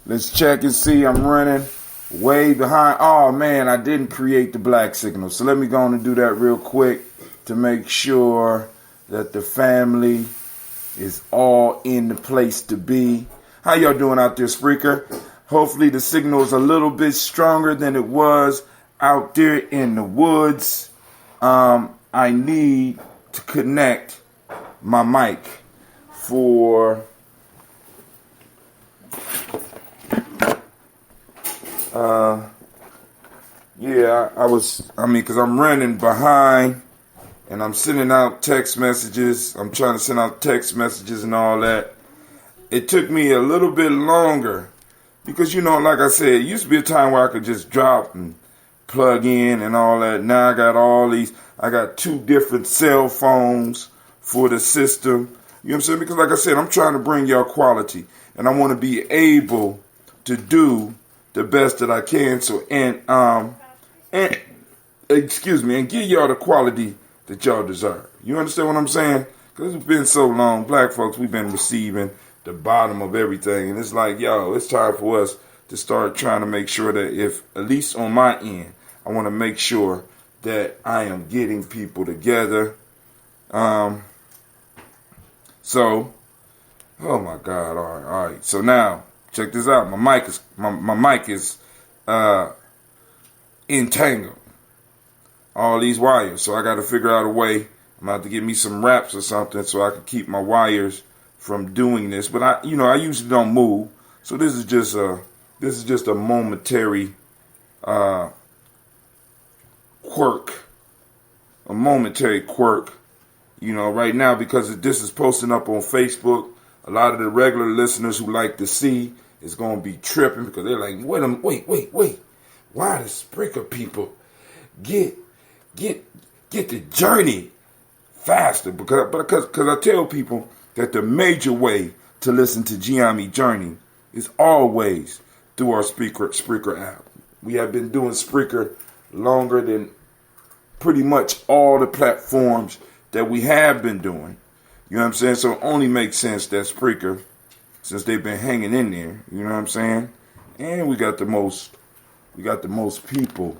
Let's check and see. I'm running way behind. Oh man, I didn't create the black signal. So let me go on and do that real quick to make sure that the family is all in the place to be. How y'all doing out there, Spreaker? Hopefully the signal is a little bit stronger than it was out there in the woods. I need to connect my mic for because I'm running behind and I'm sending out text messages. I'm trying to send out text messages and all that. It took me a little bit longer because, like I said, it used to be a time where I could just drop and plug in and all that. Now I got 2 different cell phones for the system. You know what I'm saying? Because like I said, I'm trying to bring y'all quality and I want to be able to do the best that I can. So, and give y'all the quality that y'all deserve. You understand what I'm saying? Because it's been so long. Black folks, we've been receiving the bottom of everything. And it's like, it's time for us to start trying to make sure that if, at least on my end, I want to make sure that I am getting people together. Oh my God. All right. So now, check this out. My mic is entangled. All these wires. So I got to figure out a way. I'm going to have to get me some wraps or something so I can keep my wires from doing this. But I usually don't move. So this is just a momentary quirk. A momentary quirk. Right now, because this is posting up on Facebook, a lot of the regular listeners who like to see is going to be tripping because they're like, wait. Why the Spreaker people get the journey faster? Because I tell people that the major way to listen to Gye-Nyame Journey is always through our Spreaker app. We have been doing Spreaker longer than pretty much all the platforms that we have been doing. You know what I'm saying? So it only makes sense that Spreaker, since they've been hanging in there, you know what I'm saying? And we got the most people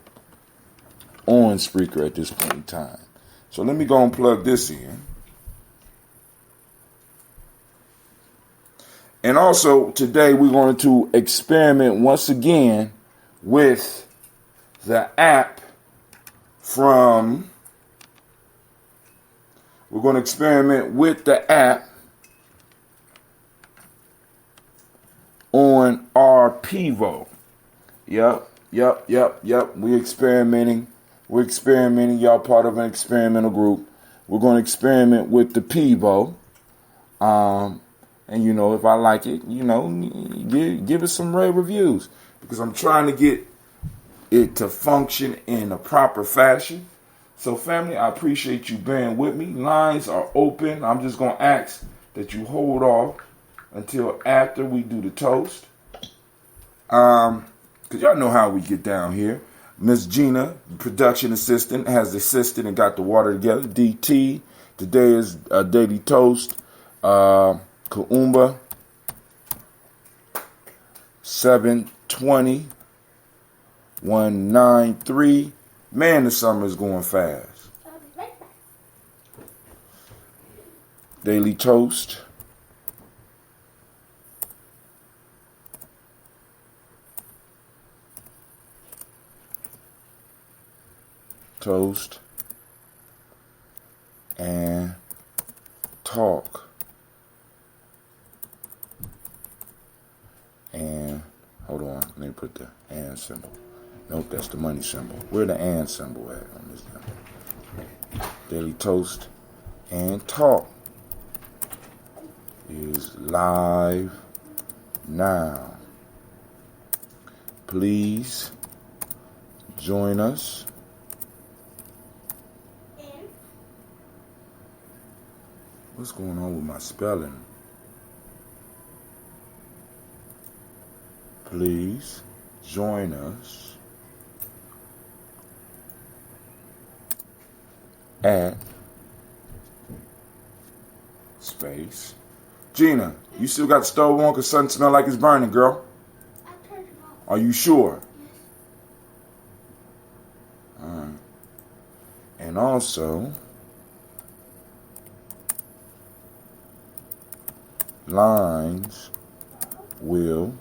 on Spreaker at this point in time. So let me go and plug this in. And also today we're going to experiment once again with the app we're going to experiment with the app on our Pivo. Yep. We're experimenting. Y'all part of an experimental group. We're going to experiment with the Pivo. And if I like it, give it some rave reviews. Because I'm trying to get it to function in a proper fashion. So family, I appreciate you bearing with me. Lines are open. I'm just going to ask that you hold off until after we do the toast. Because y'all know how we get down here. Miss Gina, production assistant, has assisted and got the water together. DT, today is a daily toast. Kuumba, 720, 193. Man, the summer is going fast. Daily toast. Toast and talk. And hold on, let me put the and symbol. Nope, that's the money symbol. Where the and symbol at on this number? Daily toast and talk is live now. Please join us. What's going on with my spelling? Please join us at space. Gina, you still got the stove on because something smell like it's burning, girl. Are you sure? All right. And also, lines will,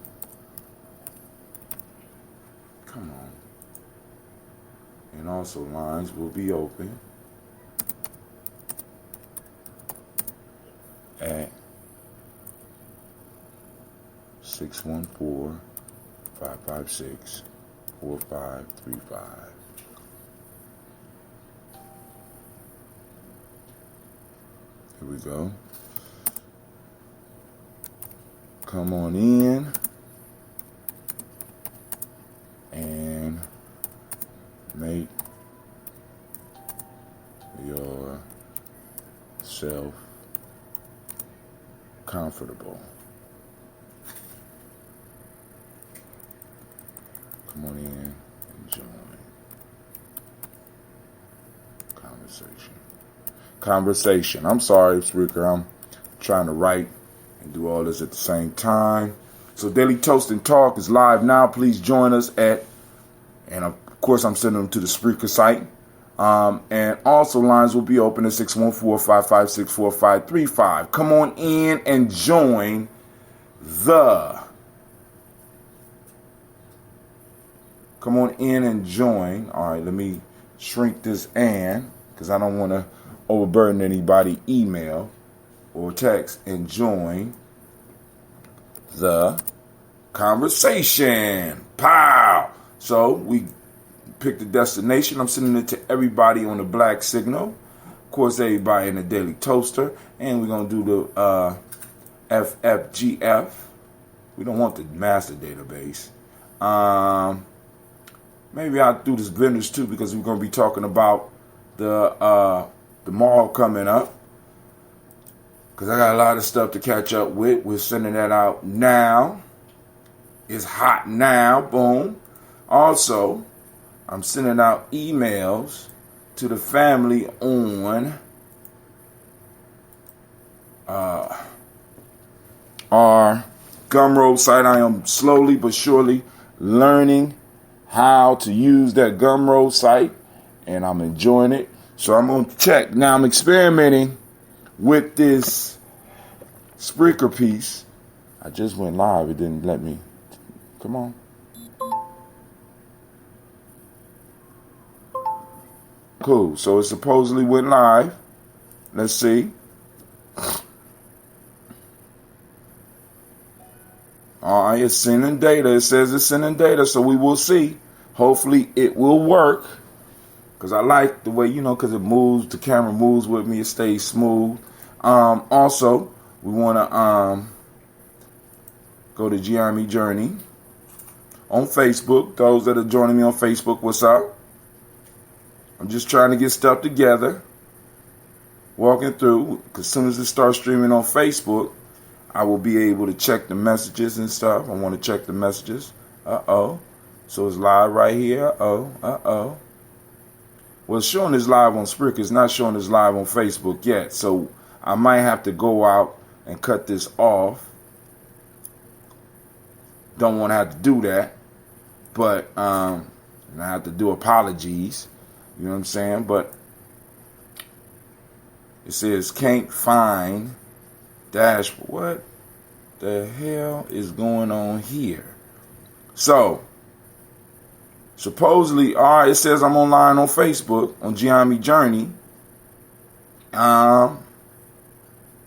come on. And also lines will be open at 614-556-4535. Here we go. Come on in and make yourself comfortable. Come on in and join conversation. I'm sorry, speaker. I'm trying to write and do all this at the same time. So Daily Toast and Talk is live now. Please join us and of course I'm sending them to the Spreaker site. And also lines will be open at 614-556-4535. Come on in and join Come on in and join. All right, let me shrink this because I don't want to overburden anybody email or text, and join the conversation. Pow! So we picked the destination. I'm sending it to everybody on the Black Signal. Of course, everybody in the Daily Toaster. And we're going to do the FFGF. We don't want the master database. Maybe I'll do this vendors too, because we're going to be talking about the mall coming up. Because I got a lot of stuff to catch up with. We're sending that out now. It's hot now. Boom. Also, I'm sending out emails to the family on our Gumroad site. I am slowly but surely learning how to use that Gumroad site, and I'm enjoying it. So I'm going to check. Now I'm experimenting with this Spreaker piece. I just went live. It didn't let me. Come on. Cool. So it supposedly went live. Let's see. All right, it's sending data. It says it's sending data, so we will see. Hopefully it will work. Because I like the way, because it moves, the camera moves with me, it stays smooth. Also, we want to go to Gye-Nyame Journey on Facebook. Those that are joining me on Facebook, what's up? I'm just trying to get stuff together, walking through. Because as soon as it starts streaming on Facebook, I will be able to check the messages and stuff. I want to check the messages. Uh-oh. So it's live right here. Uh-oh. Well, it's showing this live on Spreaker. It's not showing this live on Facebook yet. So I might have to go out and cut this off. Don't want to have to do that. But I have to do apologies. You know what I'm saying? But it says can't find dashboard. What the hell is going on here? So supposedly, all right, it says I'm online on Facebook on Gye-Nyame Journey. Hell,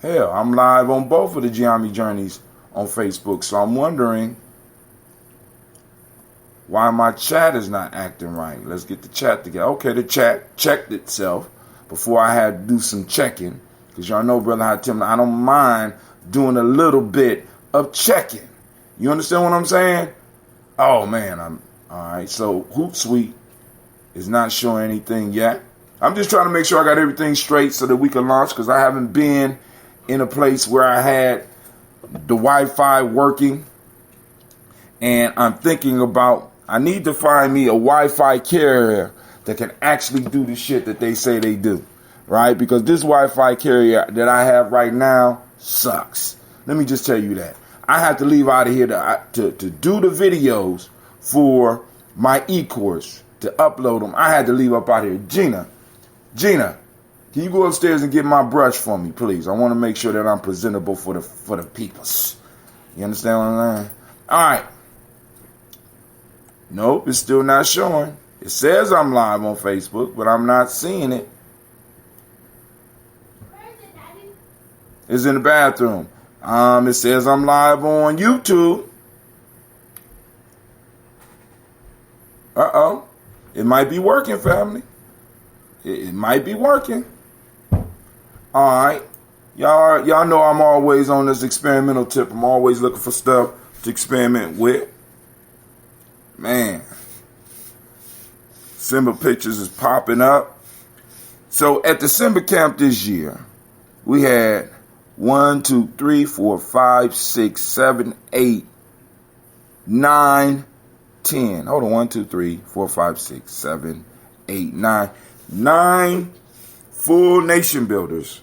I'm live on both of the Gye-Nyame Journeys on Facebook. So I'm wondering why my chat is not acting right. Let's get the chat together. Okay, the chat checked itself before I had to do some checking. Because y'all know, Brother Hatim, I don't mind doing a little bit of checking. You understand what I'm saying? Oh, man, all right. So Hootsuite is not showing anything yet. I'm just trying to make sure I got everything straight so that we can launch, because I haven't been in a place where I had the Wi-Fi working. And I'm thinking about, I need to find me a Wi-Fi carrier that can actually do the shit that they say they do. Right? Because this Wi-Fi carrier that I have right now sucks. Let me just tell you that. I have to leave out of here to do the videos for my e-course to upload them. I had to leave up out here. Gina, can you go upstairs and get my brush for me, please? I want to make sure that I'm presentable for the peoples. You understand what I'm saying? All right. Nope, it's still not showing. It says I'm live on Facebook, but I'm not seeing it. Where is it, Daddy? It's in the bathroom. It says I'm live on YouTube. Uh-oh. It might be working, family. It might be working. All right. Y'all know I'm always on this experimental tip. I'm always looking for stuff to experiment with. Man. Simba pictures is popping up. So at the Simba Camp this year, we had 1, 2, 3, 4, 5, 6, 7, 8, 9, 10. Hold on. 1, 2, 3, 4, 5, 6, 7, 8, 9. 9 full nation builders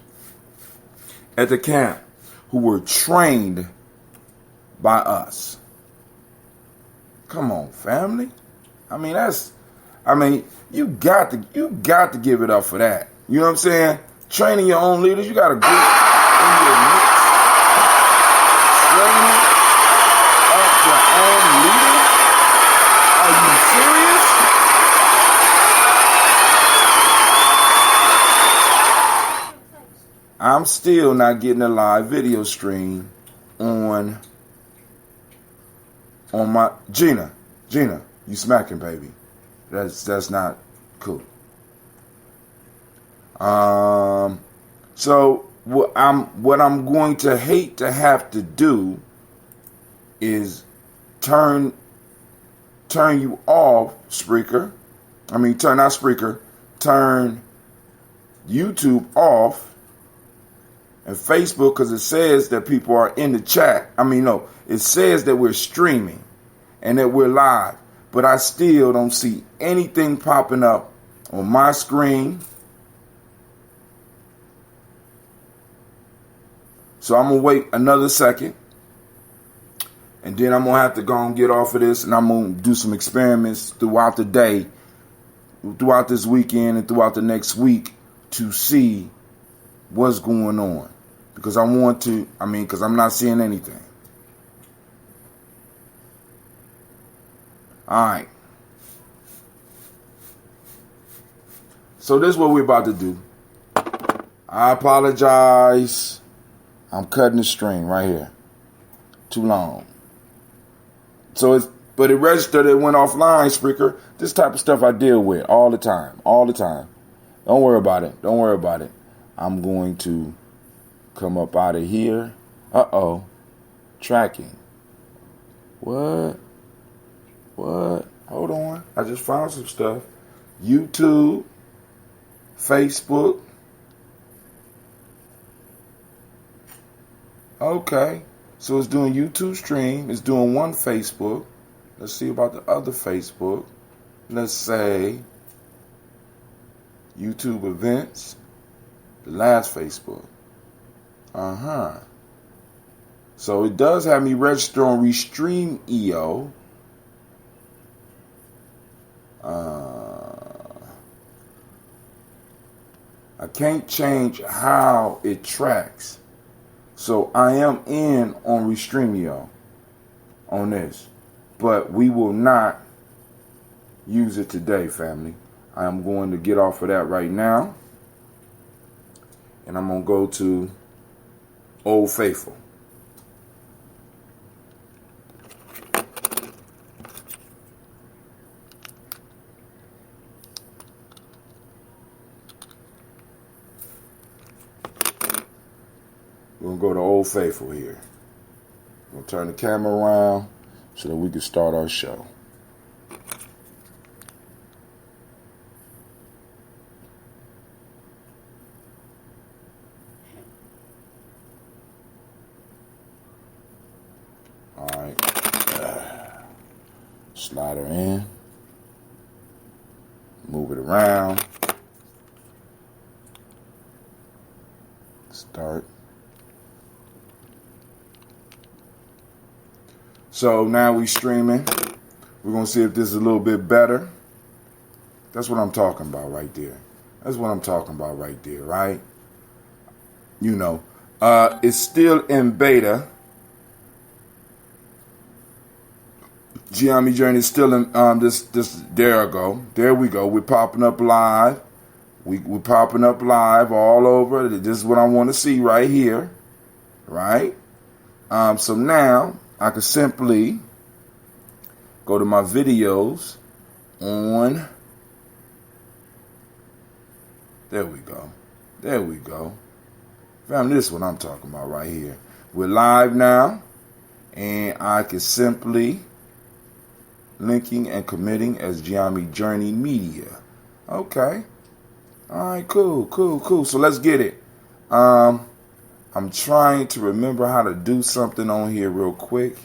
at the camp who were trained by us. Come on, family. You got to give it up for that. You know what I'm saying? Training your own leaders, you got a group in your midst. Training up your own leaders? Are you serious? I'm still not getting a live video stream on my Gina, you smacking, baby. That's not cool. So what I'm going to hate to have to do is turn you off Spreaker. Turn YouTube off and Facebook, because it says that people are in the chat. It says that we're streaming and that we're live, but I still don't see anything popping up on my screen. So I'm going to wait another second, and then I'm going to have to go and get off of this, and I'm going to do some experiments throughout the day, throughout this weekend, and throughout the next week to see what's going on. Because because I'm not seeing anything. All right. So this is what we're about to do. I apologize. I'm cutting the string right here. Too long. But it registered, it went offline, Spreaker. This type of stuff I deal with all the time. Don't worry about it. I'm going to come up out of here. Uh-oh. Tracking. What? Hold on. I just found some stuff. YouTube. Facebook. Okay. So it's doing YouTube stream. It's doing one Facebook. Let's see about the other Facebook. Let's say YouTube events. The last Facebook. So it does have me register on Restream EO. I can't change how it tracks. So I am in on Restreamio on this. But we will not use it today, family. I am going to get off of that right now. And I'm going to go to Old Faithful. We're going to go to Old Faithful here. We'll turn the camera around so that we can start our show. All right. Slide her in. Move it around. Start. So now we streaming We're going to see if this is a little bit better. That's what I'm talking about right there. That's what I'm talking about right there, right? You know, it's still in beta. Gye-Nyame Journey is still in there I go. There we go. We're popping up live. We're popping up live all over. This is what I want to see right here. Right? So now I can simply go to my videos on. There we go. There we go. Family, this is what I'm talking about right here. We're live now. And I can simply linking and committing as Gye-Nyame Journey Media. Okay. All right, cool. So let's get it. I'm trying to remember how to do something on here real quick.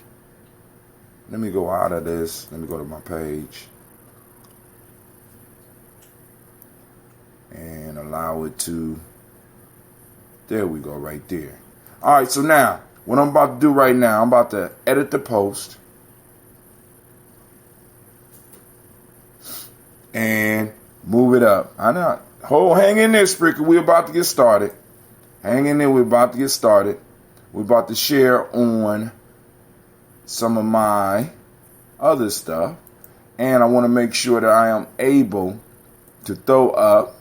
Let me go out of this. Let me go to my page. And allow it to. There we go, right there. All right, so now, what I'm about to do right now, I'm about to edit the post. And move it up. I know. Hang in there, Spreaker. We're about to get started. Hang in there. We're about to get started. We're about to share on some of my other stuff. And I want to make sure that I am able to throw up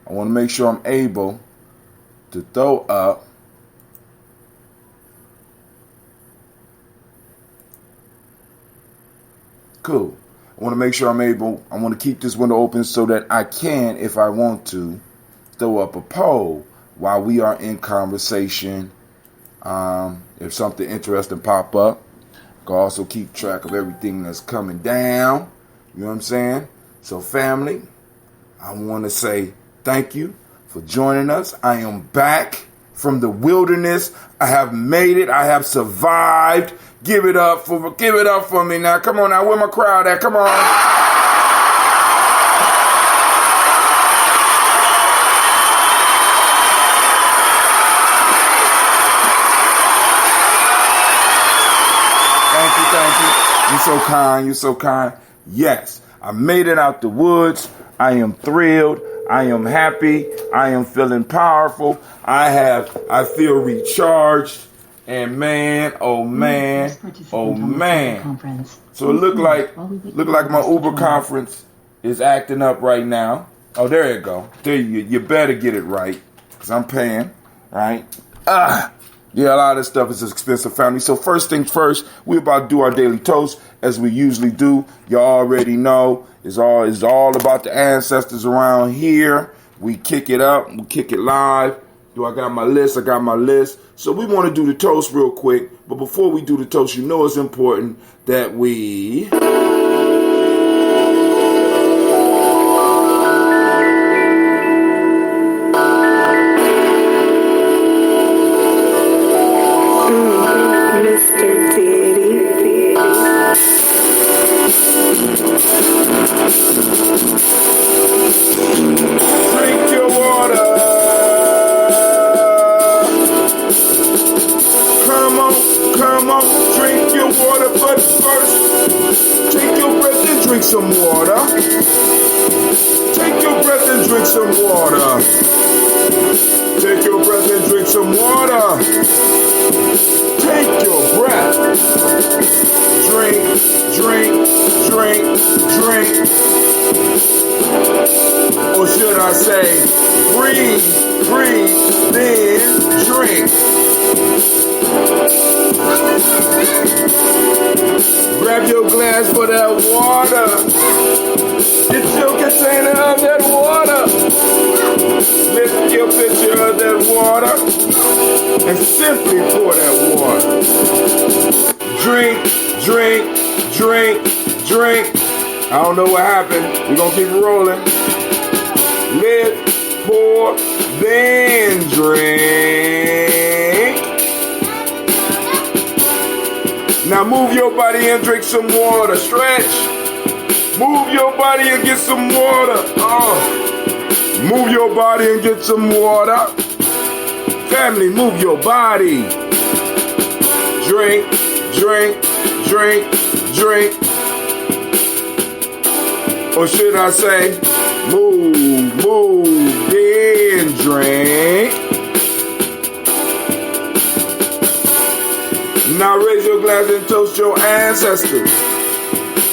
I want to make sure I'm able to throw up cool. I want to make sure I want to keep this window open so that I can, if I want to, throw up a poll while we are in conversation. If something interesting pop up, I can also keep track of everything that's coming down. You know what I'm saying? So family, I want to say thank you for joining us. I am back from the wilderness. I have made it. I have survived. Give it up for me now. Come on now. Where my crowd at? Come on. Thank you. You're so kind. Yes, I made it out the woods. I am thrilled. I am happy. I am feeling powerful. I feel recharged. And man, oh man. So it look like my Uber conference is acting up right now. Oh, there you go. There you better get it right, because I'm paying, right? Yeah, a lot of this stuff is expensive, family. So first things first, we're about to do our daily toast as we usually do. Y'all already know it's all about the ancestors around here. We kick it up, we kick it live. I got my list? I got my list. So we want to do the toast real quick. But before we do the toast, you know it's important that we... some water. Take your breath and drink some water. Take your breath and drink some water. Take your breath. Drink, drink, drink, drink. Or should I say, breathe, breathe, then drink. Grab your glass for that water. Get your container of that water. Lift your pitcher of that water. And simply pour that water. Drink, drink, drink, drink. I don't know what happened. We're going to keep it rolling. Lift, pour, then drink. Now move your body and drink some water. Stretch. Move your body and get some water. Move your body and get some water. Family, move your body. Drink, drink, drink, drink. Or should I say, move, move, then drink. Now raise your glass and toast your ancestors.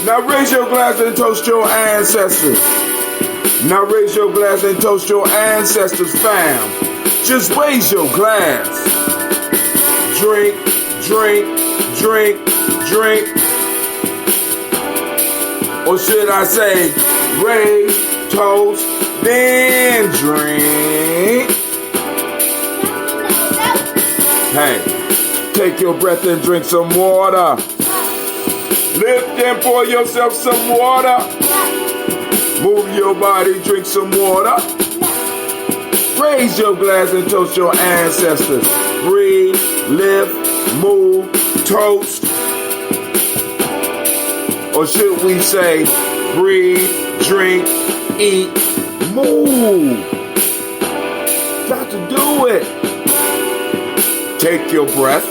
Now raise your glass and toast your ancestors. Now raise your glass and toast your ancestors, fam. Just raise your glass. Drink, drink, drink, drink. Or should I say, raise, toast, then drink. Hey, take your breath and drink some water. Lift and pour yourself some water. Move your body, drink some water. Raise your glass and toast your ancestors. Breathe, lift, move, toast. Or should we say, breathe, drink, eat, move. Got to do it. Take your breath.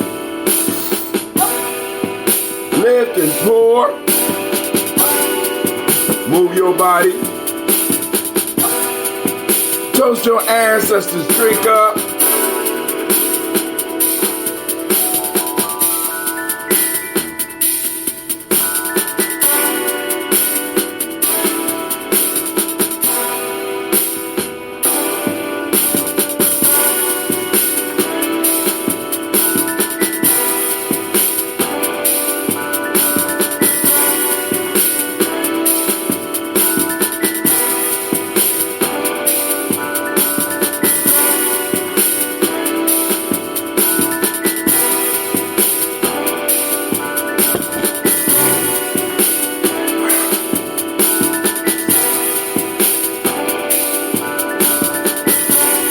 Lift and pour. Move your body. Toast your ancestors. Drink up.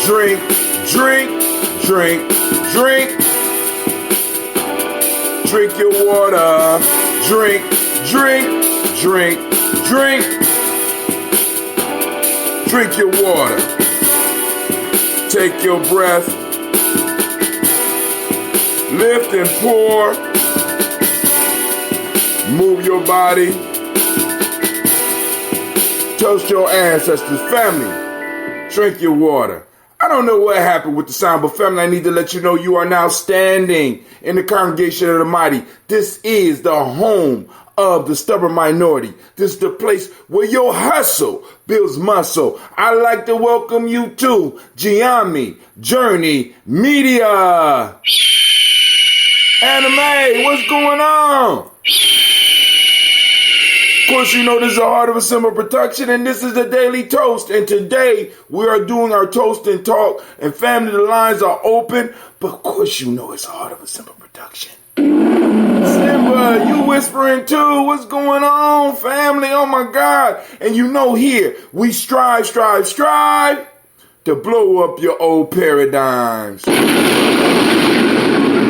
Drink, drink, drink, drink. Drink your water. Drink, drink, drink, drink. Drink your water. Take your breath. Lift and pour. Move your body. Toast your ancestors. Family, drink your water. I don't know what happened with the sound, but family, I need to let you know you are now standing in the congregation of the mighty. This is the home of the stubborn minority. This is the place where your hustle builds muscle. I'd like to welcome you to Gye-Nyame Journey Media. Anime, what's going on? Of course, you know this is the Heart of a Simba production, and this is the Daily Toast. And today, we are doing our toast and talk, and family, the lines are open. But of course, you know it's the Heart of a Simba production. Simba, you whispering too? What's going on, family? Oh my God. And you know here, we strive to blow up your old paradigms. All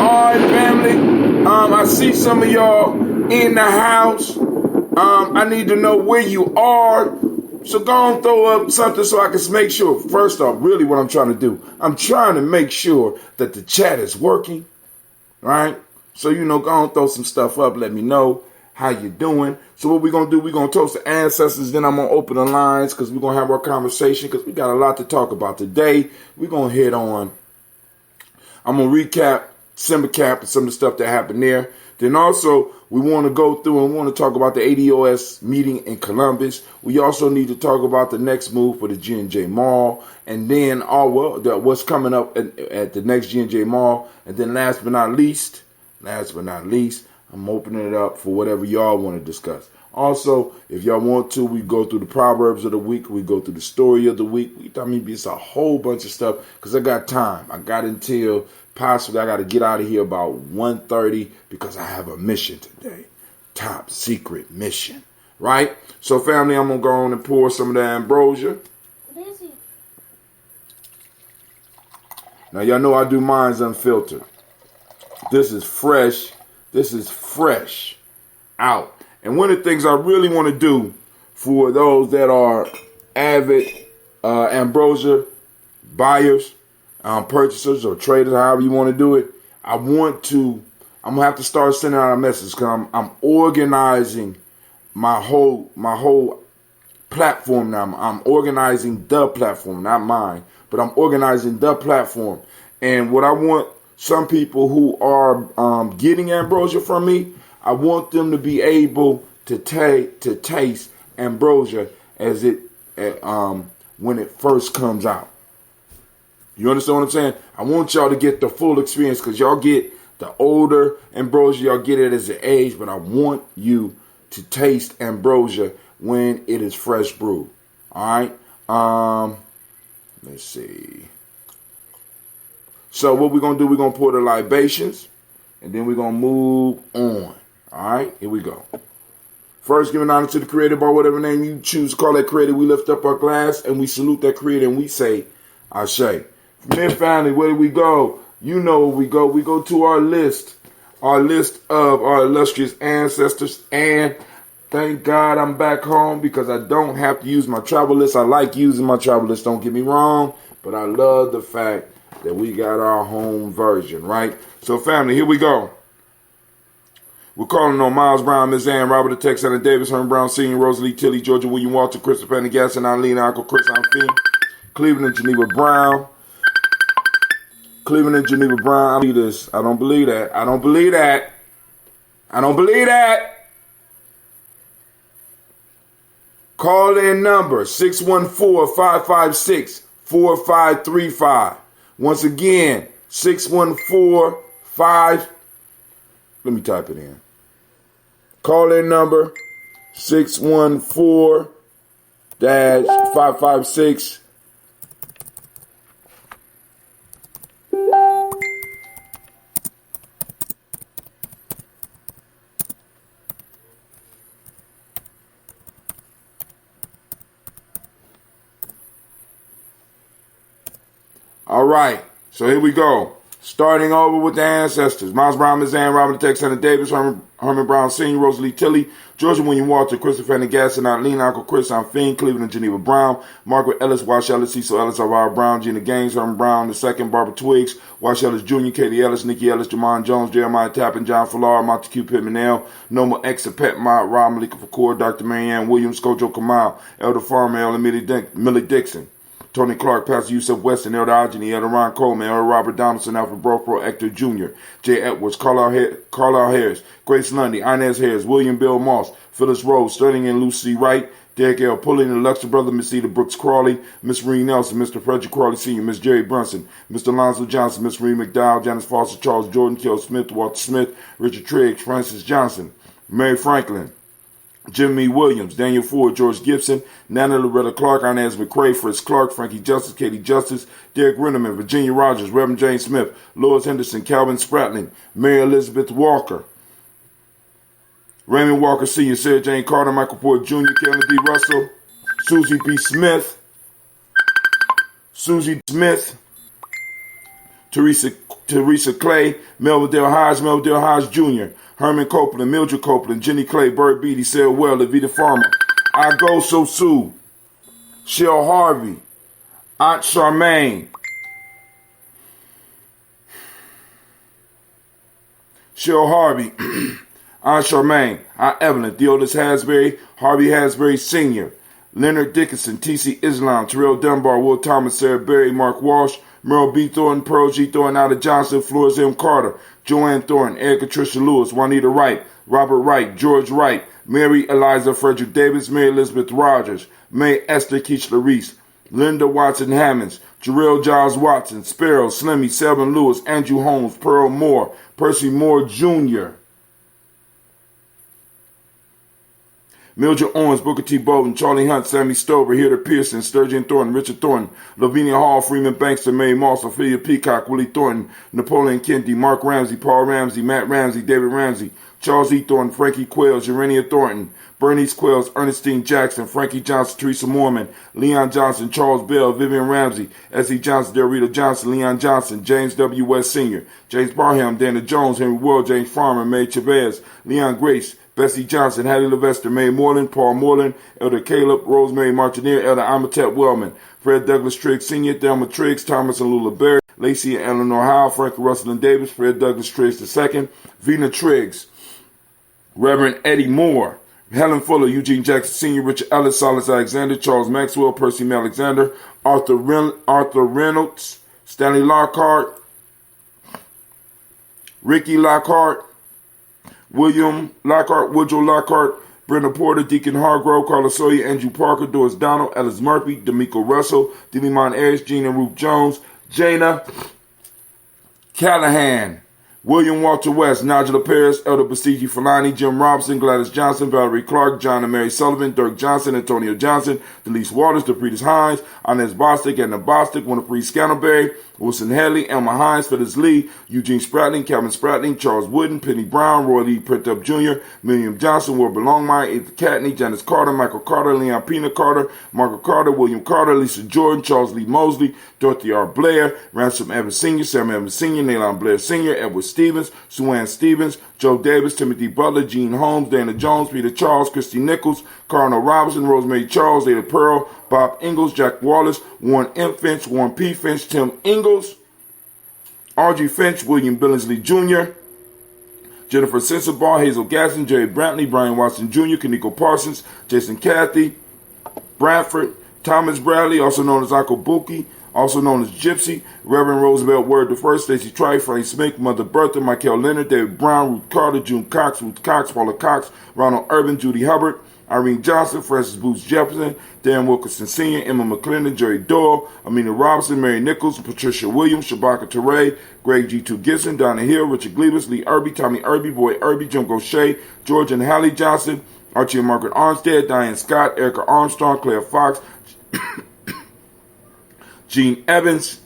right, family. I see some of y'all in the house. I need to know where you are. So go and throw up something so I can make sure. First off, really what I'm trying to do, I'm trying to make sure that the chat is working, right? So, you know, go and throw some stuff up. Let me know how you doing. So what we're going to do, we're going to toast the ancestors. Then I'm going to open the lines because we're going to have our conversation because we got a lot to talk about today. We're going to hit on, I'm going to recap Simba Camp and some of the stuff that happened there. Then also, we want to go through and want to talk about the ADOS meeting in Columbus. We also need to talk about the next move for the G&J Mall. And then what's coming up at the next G&J Mall. And then last but not least, I'm opening it up for whatever y'all want to discuss. Also, if y'all want to, we go through the Proverbs of the week. We go through the story of the week. It's a whole bunch of stuff because I got time. I got until possibly I got to get out of here about 1:30 because I have a mission today. Top secret mission. Right? So, family, I'm going to go on and pour some of the ambrosia. What is it? Now, y'all know I do mines unfiltered. This is fresh. This is fresh out. And one of the things I really want to do for those that are avid ambrosia buyers, purchasers or traders, however you want to do it. I'm going to have to start sending out a message because I'm organizing my whole platform now. I'm organizing the platform, not mine, but I'm organizing the platform. And what I want some people who are getting ambrosia from me, I want them to be able to taste ambrosia as when it first comes out. You understand what I'm saying? I want y'all to get the full experience because y'all get the older ambrosia, y'all get it as an age, but I want you to taste ambrosia when it is fresh brewed. All right. Let's see. So what we're going to do, we're going to pour the libations, and then we're going to move on. All right, here we go. First, giving honor to the Creator by whatever name you choose to call that Creator. We lift up our glass, and we salute that Creator, and we say, Ashe. From there, family, where do we go? You know where we go. We go to our list of our illustrious ancestors, and thank God I'm back home because I don't have to use my travel list. I like using my travel list, don't get me wrong, but I love the fact that we got our home version, right? So, family, here we go. We're calling on Miles Brown, Ms. Ann, Robert the Tex, Anna Davis, Herman Brown Sr., Rosalie Tilly, Georgia William Walter, Christopher Pendergast, Eileen, Uncle Chris Fee, Cleveland and Geneva Brown. Cleveland and Geneva Brown. I believe this. I don't believe that. I don't believe that. I don't believe that. Call in number 614-556-4535. Once again, 614-5. Let me type it in. Call in number 614-556. All right, so here we go. Starting over with the ancestors. Miles Brown, Ms. Ann, Robert Tex, Anna Davis, Herman Brown Sr., Rosalie Tilly, Georgia William Walter, Christopher Pendergast, Eileen, Uncle Chris Fee, Cleveland and Geneva Brown, Margaret Ellis, Wash Ellis, Cecil Ellis, Elvira Brown, Gina Gaines, Herman Brown II, Barbara Twiggs, Wash Ellis Jr., Katie Ellis, Nikki Ellis, Jamon Jones, Jeremiah Tappan, John Fallar, Montague Pittman L, Noma Exapet, Rob Malika Fakour, Dr. Marianne Williams, Kojo Kamal, Elder Farmer, Elder Millie Dixon, Tony Clark, Pastor Yusuf Weston, Elder Ogeny, Elder Ron Coleman, Elder Robert Donaldson, Alfred Brofro, Hector Jr., Jay Edwards, Carlisle Harris, Grace Lundy, Inez Harris, William Bill Moss, Phyllis Rose, Sterling and Lucy Wright, Derek L. Pulling, the Luxor Brother, Miss Eda Brooks Crawley, Miss Marie Nelson, Mr. Frederick Crawley Sr., Miss Jerry Brunson, Mr. Lonzo Johnson, Miss Marie McDowell, Janice Foster, Charles Jordan, Kel Smith, Walter Smith, Richard Triggs, Francis Johnson, Mary Franklin, Jimmy Williams, Daniel Ford, George Gibson, Nana Loretta Clark, Inez McCrae, Fritz Clark, Frankie Justice, Katie Justice, Derek Rennerman, Virginia Rogers, Reverend James Smith, Lois Henderson, Calvin Spratling, Mary Elizabeth Walker, Raymond Walker Sr., Sarah Jane Carter, Michael Porter Jr., Kevin B. Russell, Susie B. Smith, Teresa Clay, Melvin Dale Hodge Jr., Herman Copeland, Mildred Copeland, Jenny Clay, Bert Beatty, Sarah Well, Levita Farmer, I Go So Sue, Shell Harvey, Aunt Charmaine, Aunt Charmaine, Aunt Evelyn, Theodis Hasbury, Harvey Hasbury Sr., Leonard Dickinson, T.C. Islam, Terrell Dunbar, Will Thomas, Sarah Berry, Mark Walsh, Merle B. Thornton, Pearl G. Thornton, Ada Johnson, Flores M. Carter, Joanne Thornton, Erica Tricia Lewis, Juanita Wright, Robert Wright, George Wright, Mary Eliza Frederick Davis, Mary Elizabeth Rogers, May Esther Keachler Reese, Linda Watson Hammonds, Jarrell Giles Watson, Sparrow, Slimmy, Selvin Lewis, Andrew Holmes, Pearl Moore, Percy Moore Jr., Mildred Owens, Booker T. Bolton, Charlie Hunt, Sammy Stover, Hilda Pearson, Sturgeon Thornton, Richard Thornton, Lavinia Hall, Freeman Bankster, Mary Moss, Ophelia Peacock, Willie Thornton, Napoleon Kennedy, Mark Ramsey, Paul Ramsey, Matt Ramsey, David Ramsey, Charles E. Thornton, Frankie Quails, Urania Thornton, Bernice Quails, Ernestine Jackson, Frankie Johnson, Teresa Mormon, Leon Johnson, Charles Bell, Vivian Ramsey, S.E. Johnson, Delrita Johnson, Leon Johnson, James W. West Sr., James Barham, Dana Jones, Henry World, James Farmer, May Chavez, Leon Grace, Bessie Johnson, Hattie Levester, May Moreland, Paul Moreland, Elder Caleb, Rosemary Martineer, Elder Amatep Wellman, Fred Douglas Triggs Sr., Thelma Triggs, Thomas and Lula Berry, Lacey and Eleanor Howe, Frankie Russell and Davis, Fred Douglas Triggs II, Vina Triggs, Reverend Eddie Moore, Helen Fuller, Eugene Jackson Sr., Richard Ellis, Silas Alexander, Charles Maxwell, Percy M. Alexander, Arthur Reynolds, Stanley Lockhart, Ricky Lockhart, William Lockhart, Woodrow Lockhart, Brenda Porter, Deacon Hargrove, Carla Sawyer, Andrew Parker, Doris Donald, Ellis Murphy, D'Amico Russell, Delimon Ayers, Jean and Ruth Jones, Jana Callahan, William Walter West, Nigel Paris, Elder Basiji Falani, Jim Robinson, Gladys Johnson, Valerie Clark, John and Mary Sullivan, Dirk Johnson, Antonio Johnson, Delise Waters, DePretis Hines, Inez Bostic, Edna Bostic, Winifred Scantleberry, Wilson Hadley, Elma Hines, Phyllis Lee, Eugene Spratling, Calvin Spratling, Charles Wooden, Penny Brown, Roy Lee Printup Jr., William Johnson, Wilbur Longmire, Ethan Catney, Janice Carter, Michael Carter, Leon Pina Carter, Margaret Carter, William Carter, Lisa Jordan, Charles Lee Mosley, Dorothy R. Blair, Ransom Evans Sr., Sam Evans Sr., Nalon Blair Sr., Edward Stevens, Sue Ann Stevens, Joe Davis, Timothy Butler, Gene Holmes, Dana Jones, Peter Charles, Christy Nichols, Cardinal Robinson, Rosemary Charles, Ada Pearl, Bob Ingalls, Jack Wallace, Warren M. Finch, Warren P. Finch, Tim Ingalls, Audrey Finch, William Billingsley Jr., Jennifer Sensabaugh, Hazel Gasson, Jerry Brantley, Brian Watson Jr., Kaniko Parsons, Jason Cathy, Bradford, Thomas Bradley, also known as Uncle Buki, also known as Gypsy, Reverend Roosevelt Word I, Stacey Trice, Frank Smith, Mother Bertha, Michael Leonard, David Brown, Ruth Carter, June Cox, Ruth Cox, Paula Cox, Ronald Urban, Judy Hubbard, Irene Johnson, Francis Booth Jefferson, Dan Wilkerson Sr., Emma McClendon, Jerry Doyle, Amina Robinson, Mary Nichols, Patricia Williams, Shabaka Teray, Greg G2 Gibson, Donna Hill, Richard Glebus, Lee Irby, Tommy Irby, Boy Irby, Jim Gaucher, George and Hallie Johnson, Archie and Margaret Armstead, Diane Scott, Erica Armstrong, Claire Fox, Gene Evans,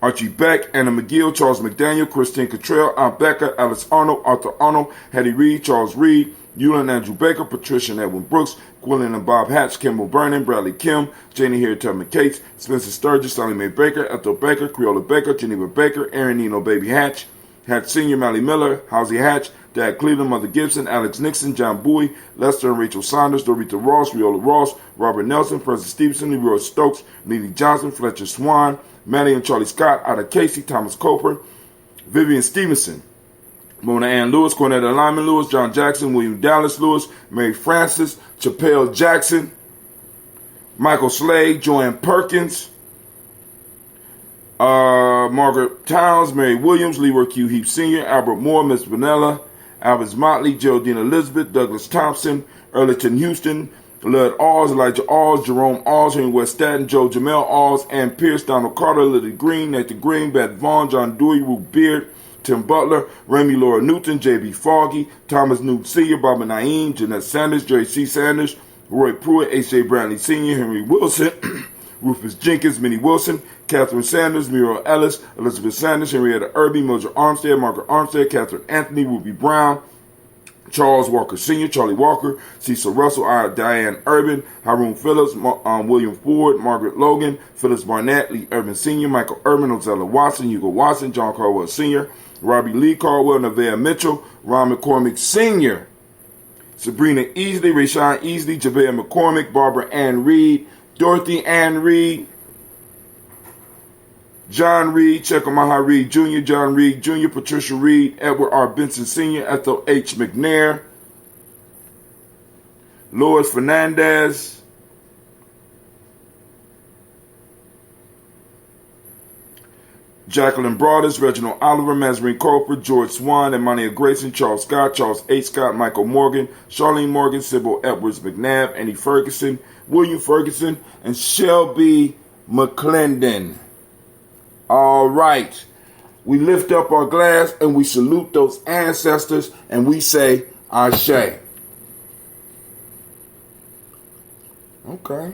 Archie Beck, Anna McGill, Charles McDaniel, Christine Cottrell, Aunt Becca, Alice Arnold, Arthur Arnold, Hattie Reed, Charles Reed, Eula and Andrew Baker, Patricia and Edwin Brooks, Quillen and Bob Hatch, Kimball Vernon, Bradley Kim, Janie Harry Tubman Cates, Spencer Sturgis, Sally Mae Baker, Ethel Baker, Creola Baker, Geneva Baker, Aaron Nino Baby Hatch, Hatch Sr., Mally Miller, Housie Hatch, Dad Cleveland, Mother Gibson, Alex Nixon, John Bowie, Lester and Rachel Saunders, Dorita Ross, Riola Ross, Robert Nelson, Francis Stevenson, Leroy Stokes, Neely Johnson, Fletcher Swan, Maddie and Charlie Scott, Ada Casey, Thomas Coper, Vivian Stevenson, Mona Ann Lewis, Cornetta Lyman Lewis, John Jackson, William Dallas Lewis, Mary Francis, Chappelle Jackson, Michael Slade, Joanne Perkins, Margaret Towns, Mary Williams, Leroy Q. Heap Sr., Albert Moore, Miss Vanilla, Alvis Motley, Geraldine Elizabeth, Douglas Thompson, Earleton Houston, Lud Alls, Elijah Alls, Jerome Alls, Henry West Staten, Joe Jamel Alls, Ann Pierce, Donald Carter, Lily Green, Nathan Green, Beth Vaughn, John Dewey, Ruth Beard, Tim Butler, Remy Laura Newton, J.B. Foggy, Thomas Newton Sr., Bobby Naeem, Jeanette Sanders, Jerry C. Sanders, Roy Pruitt, H.J. Brantley Sr., Henry Wilson, Rufus Jenkins, Minnie Wilson, Catherine Sanders, Muriel Ellis, Elizabeth Sanders, Henrietta Irby, Mildred Armstead, Margaret Armstead, Catherine Anthony, Ruby Brown, Charles Walker Sr., Charlie Walker, Cecil Russell, Diane Urban, Haroon Phillips, William Ford, Margaret Logan, Phyllis Barnett, Lee Urban Sr., Michael Urban, Ozella Watson, Hugo Watson, John Caldwell Sr., Robbie Lee Caldwell, Nevaeh Mitchell, Ron McCormick Sr., Sabrina Easley, Rayshawn Easley, Javea McCormick, Barbara Ann Reed, Dorothy Ann Reed, John Reed, Chekamaha Reed Jr., John Reed Jr., Patricia Reed, Edward R. Benson Sr., Ethel H. McNair, Lois Fernandez, Jacqueline Broadus, Reginald Oliver, Mazarine Colford, George Swan, Emania Grayson, Charles Scott, Charles H. Scott, Michael Morgan, Charlene Morgan, Sybil Edwards McNabb, Annie Ferguson, William Ferguson, and Shelby McClendon. All right. We lift up our glass and we salute those ancestors and we say, Ashe. Okay.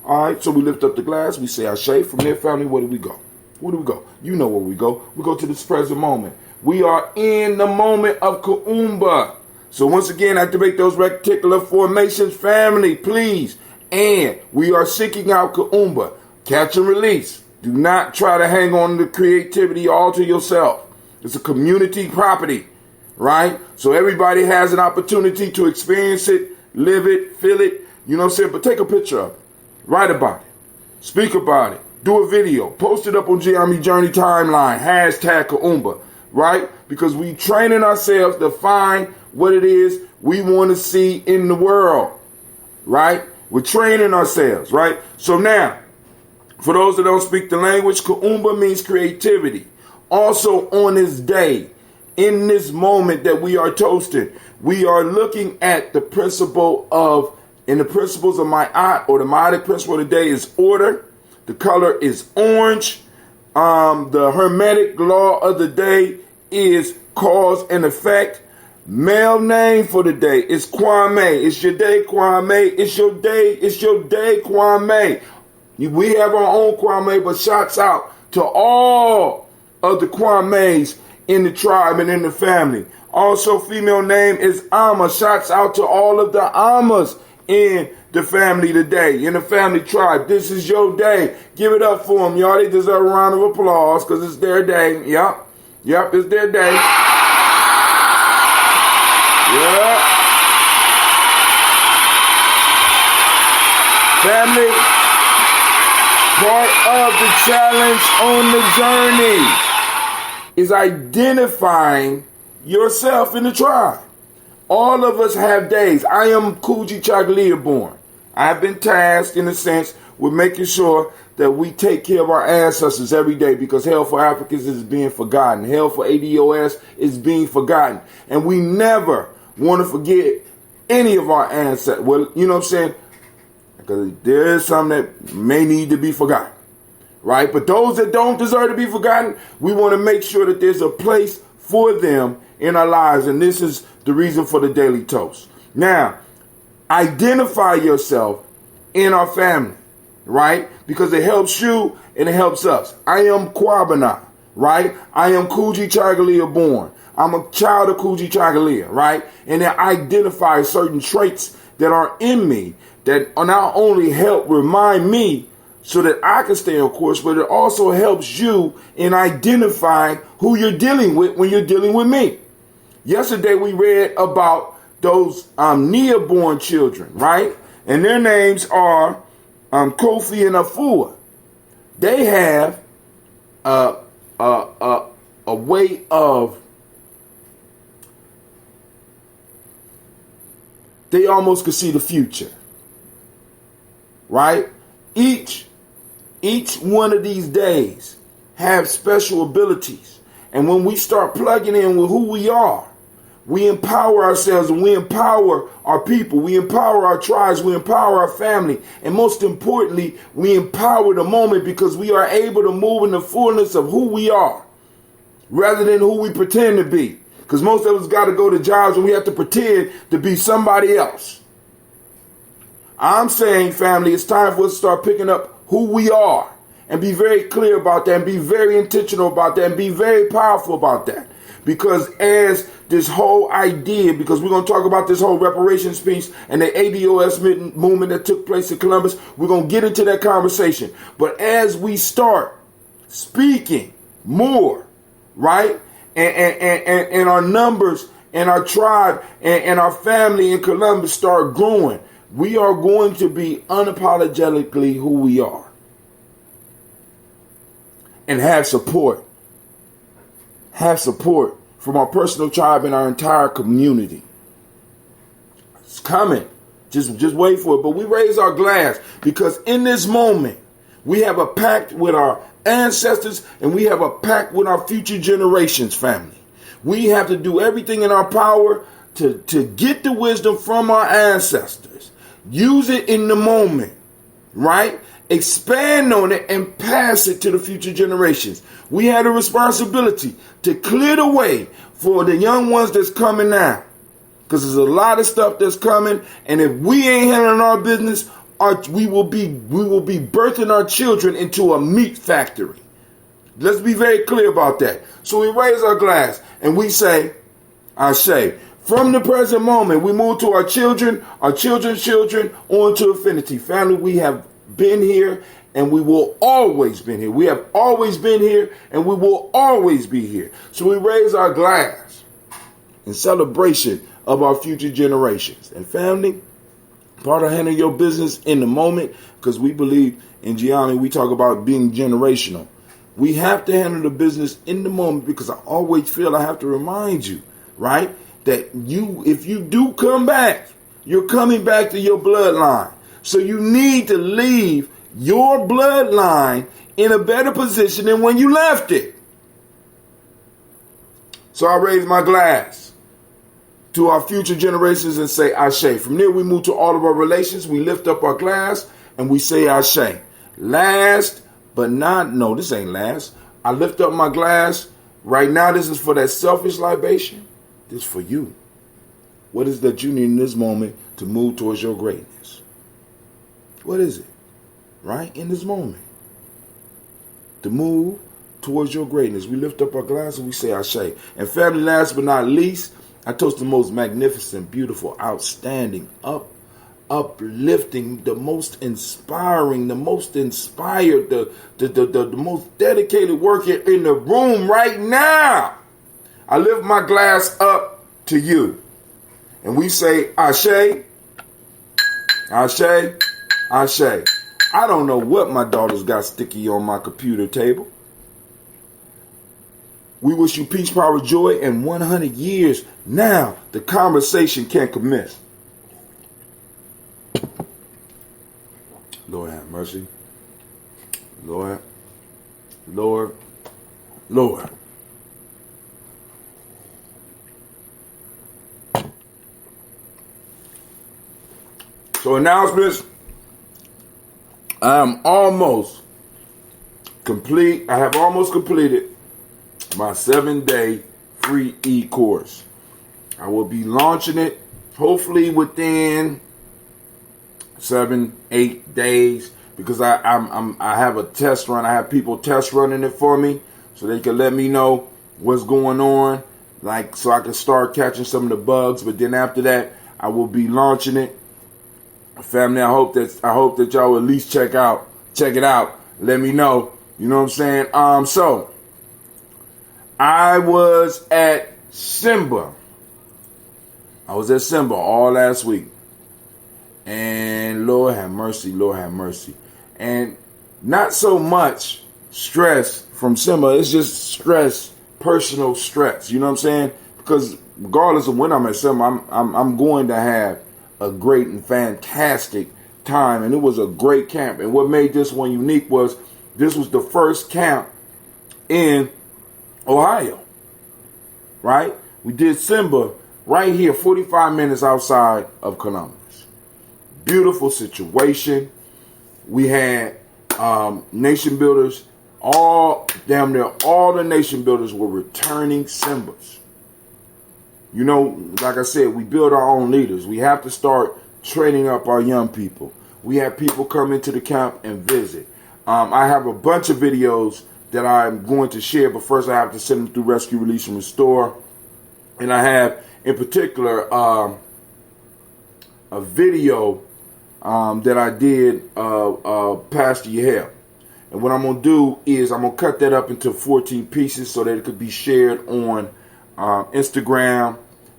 All right, so we lift up the glass. We say Ashe. From there, family, where do we go? Where do we go? You know where we go. We go to this present moment. We are in the moment of Kuumba. So once again, activate those reticular formations, family, please. And we are seeking out Kuumba. Catch and release. Do not try to hang on to creativity all to yourself. It's a community property, right? So everybody has an opportunity to experience it, live it, feel it. You know what I'm saying? But take a picture of it. Write about it. Speak about it. Do a video. Post it up on Gye-Nyame Journey timeline. Hashtag Kuumba. Right? Because we training ourselves to find what it is we want to see in the world. Right? We're training ourselves. Right? So now, for those that don't speak the language, Kuumba means creativity. Also on this day, in this moment that we are toasting, we are looking at the principles of Ma'at, or the Ma'atic principle of the day is order. The color is orange. The Hermetic law of the day is cause and effect. Male name for the day is Kwame. It's your day, Kwame. It's your day. It's your day, Kwame. We have our own Kwame, but shouts out to all of the Kwames in the tribe and in the family. Also, female name is Amma. Shouts out to all of the Ammas in the family today, in the family tribe. This is your day. Give it up for them, y'all. They deserve a round of applause because it's their day. Yep, it's their day. Yeah. Family, part of the challenge on the journey is identifying yourself in the tribe. All of us have days. I am Gye-Nyame born. I've been tasked, in a sense, with making sure that we take care of our ancestors every day, because Hell for Africans is being forgotten. Hell for ADOS is being forgotten. And we never want to forget any of our ancestors. Well, you know what I'm saying? Because there is some that may need to be forgotten. Right? But those that don't deserve to be forgotten, we want to make sure that there's a place for them in our lives. And this is the reason for the daily toast. Now, identify yourself in our family, right? Because it helps you and it helps us. I am Kwabena, right? I am Gye-Nyame born. I'm a child of Gye-Nyame, right? And it identifies certain traits that are in me that not only help remind me so that I can stay on course, but it also helps you in identifying who you're dealing with when you're dealing with me. Yesterday we read about those Nia-born children, right? And their names are Kofi and Afua. They have a way of, they almost could see the future, right? Each one of these days have special abilities. And when we start plugging in with who we are, we empower ourselves and we empower our people. We empower our tribes. We empower our family. And most importantly, we empower the moment, because we are able to move in the fullness of who we are rather than who we pretend to be. Because most of us got to go to jobs and we have to pretend to be somebody else. I'm saying, family, it's time for us to start picking up who we are and be very clear about that and be very intentional about that and be very powerful about that. Because as this whole idea, because we're going to talk about this whole reparations piece and the ADOS movement that took place in Columbus, we're going to get into that conversation. But as we start speaking more, right, and our numbers and our tribe and our family in Columbus start growing, we are going to be unapologetically who we are and have support. Have support from our personal tribe and our entire community. It's coming. Just wait for it. But we raise our glass because in this moment, we have a pact with our ancestors and we have a pact with our future generations, family. We have to do everything in our power to get the wisdom from our ancestors. Use it in the moment, right? Expand on it and pass it to the future generations. We have a responsibility to clear the way for the young ones that's coming now. Because there's a lot of stuff that's coming. And if we ain't handling our business, we will be birthing our children into a meat factory. Let's be very clear about that. So we raise our glass and we say, I say, from the present moment, we move to our children, our children's children, on to infinity. Family, we have been here and we will always be here. We have always been here and we will always be here. So we raise our glass in celebration of our future generations. And family, Part of handling your business in the moment, because we believe in Gye-Nyame, we talk about being generational. We have to handle the business in the moment, because I always feel I have to remind you, right, that if you do come back, you're coming back to your bloodline. So you need to leave your bloodline in a better position than when you left it. So I raise my glass to our future generations and say Ashe. From there we move to all of our relations. We lift up our glass and we say Ashe. Last but not, no, this ain't last. I lift up my glass. Right now this is for that selfish libation. This is for you. What is that you need in this moment to move towards your greatness? What is it? Right? In this moment. To move towards your greatness. We lift up our glass and we say Ashe. And family, last but not least, I toast the most magnificent, beautiful, outstanding, uplifting, the most inspiring, the most inspired, the most dedicated worker in the room right now. I lift my glass up to you. And we say Ashe, Ashe, Ashe. I don't know what my daughters got sticky on my computer table. We wish you peace, power, joy, and 100 years. Now the conversation can commence. Lord have mercy. Lord. So announcements. I am almost complete. I have almost completed my 7-day free e-course. I will be launching it hopefully within 7-8 days, because I have a test run. I have people test running it for me so they can let me know what's going on, like, so I can start catching some of the bugs. But then after that, I will be launching it. Family, I hope that y'all will at least check it out. Let me know. You know what I'm saying? So I was at Simba. All last week. And Lord have mercy. And not so much stress from Simba. It's just stress, personal stress. You know what I'm saying? Because regardless of when I'm at Simba, I'm going to have a great and fantastic time. And it was a great camp. And what made this one unique was this was the first camp in Ohio. Right? We did Simba right here, 45 minutes outside of Columbus. Beautiful situation. We had nation builders. Damn near all the nation builders were returning Simbas. You know, like I said, we build our own leaders. We have to start training up our young people. We have people come into the camp and visit. I have a bunch of videos that I'm going to share, but first I have to send them through Rescue, Release, and Restore. And I have, in particular, a video that I did Pastor Yahel. And what I'm going to do is I'm going to cut that up into 14 pieces so that it could be shared on Instagram,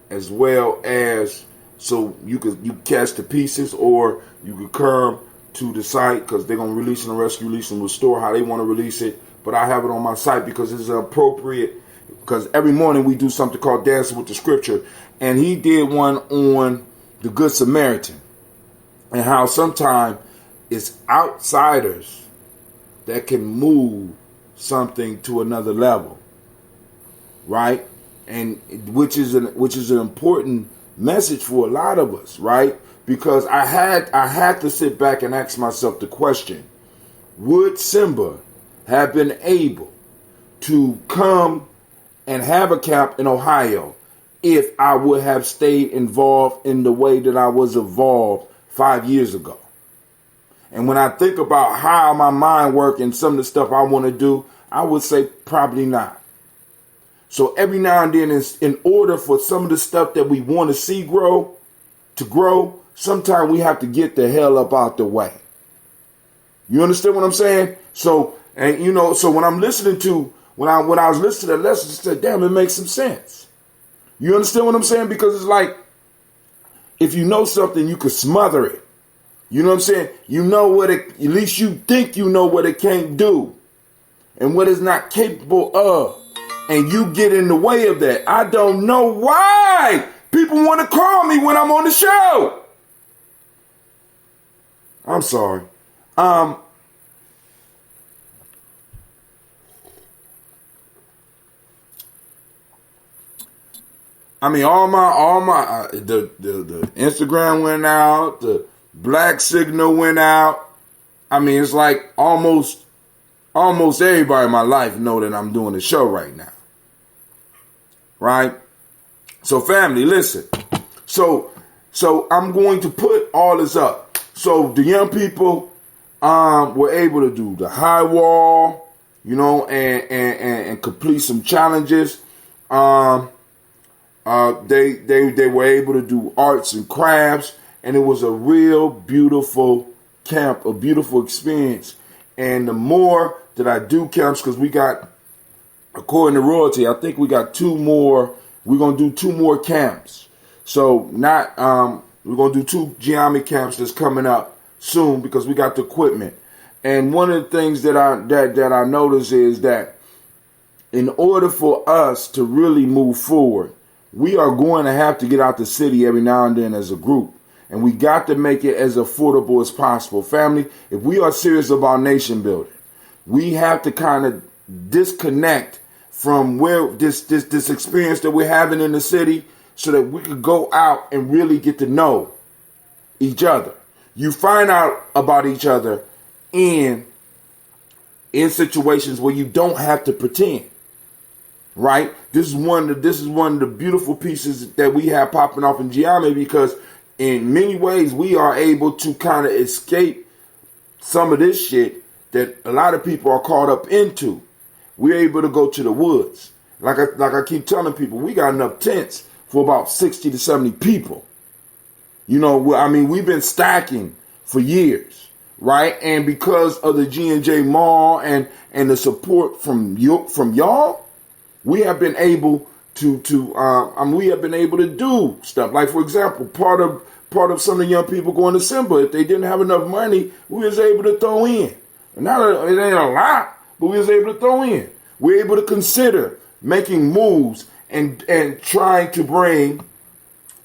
as well as so you catch the pieces, or you could come to the site, because they're going to release and Rescue, Release, and Restore how they want to release it. But I have it on my site because it's appropriate, because every morning we do something called Dancing with the Scripture. And he did one on the Good Samaritan and how sometimes it's outsiders that can move something to another level, right? And which is an important message for a lot of us, right? Because I had to sit back and ask myself the question: would Simba have been able to come and have a camp in Ohio if I would have stayed involved in the way that I was involved 5 years ago? And when I think about how my mind works and some of the stuff I want to do, I would say probably not. So every now and then, in order for some of the stuff that we want to see grow, sometimes we have to get the hell up out the way. You understand what I'm saying? So, and you know, so when I'm listening to, when I was listening to that lesson, I said, damn, it makes some sense. You understand what I'm saying? Because it's like, if you know something, you could smother it. You know what I'm saying? You know what it, at least you think you know what it can't do and what it's not capable of. And you get in the way of that. I don't know why people want to call me when I'm on the show. I'm sorry. I mean, the Instagram went out, the black signal went out. I mean, it's like almost everybody in my life know that I'm doing a show right now. Right? So family, listen. So I'm going to put all this up. So the young people were able to do the high wall, you know, and complete some challenges. They were able to do arts and crafts, and it was a real beautiful camp, a beautiful experience. And the more that I do camps, because we got, according to royalty, I think we got two more. We're gonna do two more camps. So we're gonna do two Gye-Nyame camps that's coming up soon because we got the equipment. And one of the things that I notice is that in order for us to really move forward, we are going to have to get out the city every now and then as a group. And we got to make it as affordable as possible. Family, if we are serious about nation building, we have to kind of disconnect from where this experience that we're having in the city so that we could go out and really get to know each other. You find out about each other in situations where you don't have to pretend. Right? This is one of the beautiful pieces that we have popping off in Gye-Nyame, because in many ways we are able to kind of escape some of this shit that a lot of people are caught up into. We're able to go to the woods. Like I keep telling people, we got enough tents for about 60 to 70 people. You know, I mean, we've been stacking for years, right? And because of the G&J Mall and the support from y'all, we have been able to do stuff. Like, for example, part of some of the young people going to Simba, if they didn't have enough money, we was able to throw in. And now it ain't a lot, but we was able to throw in. We're able to consider making moves and trying to bring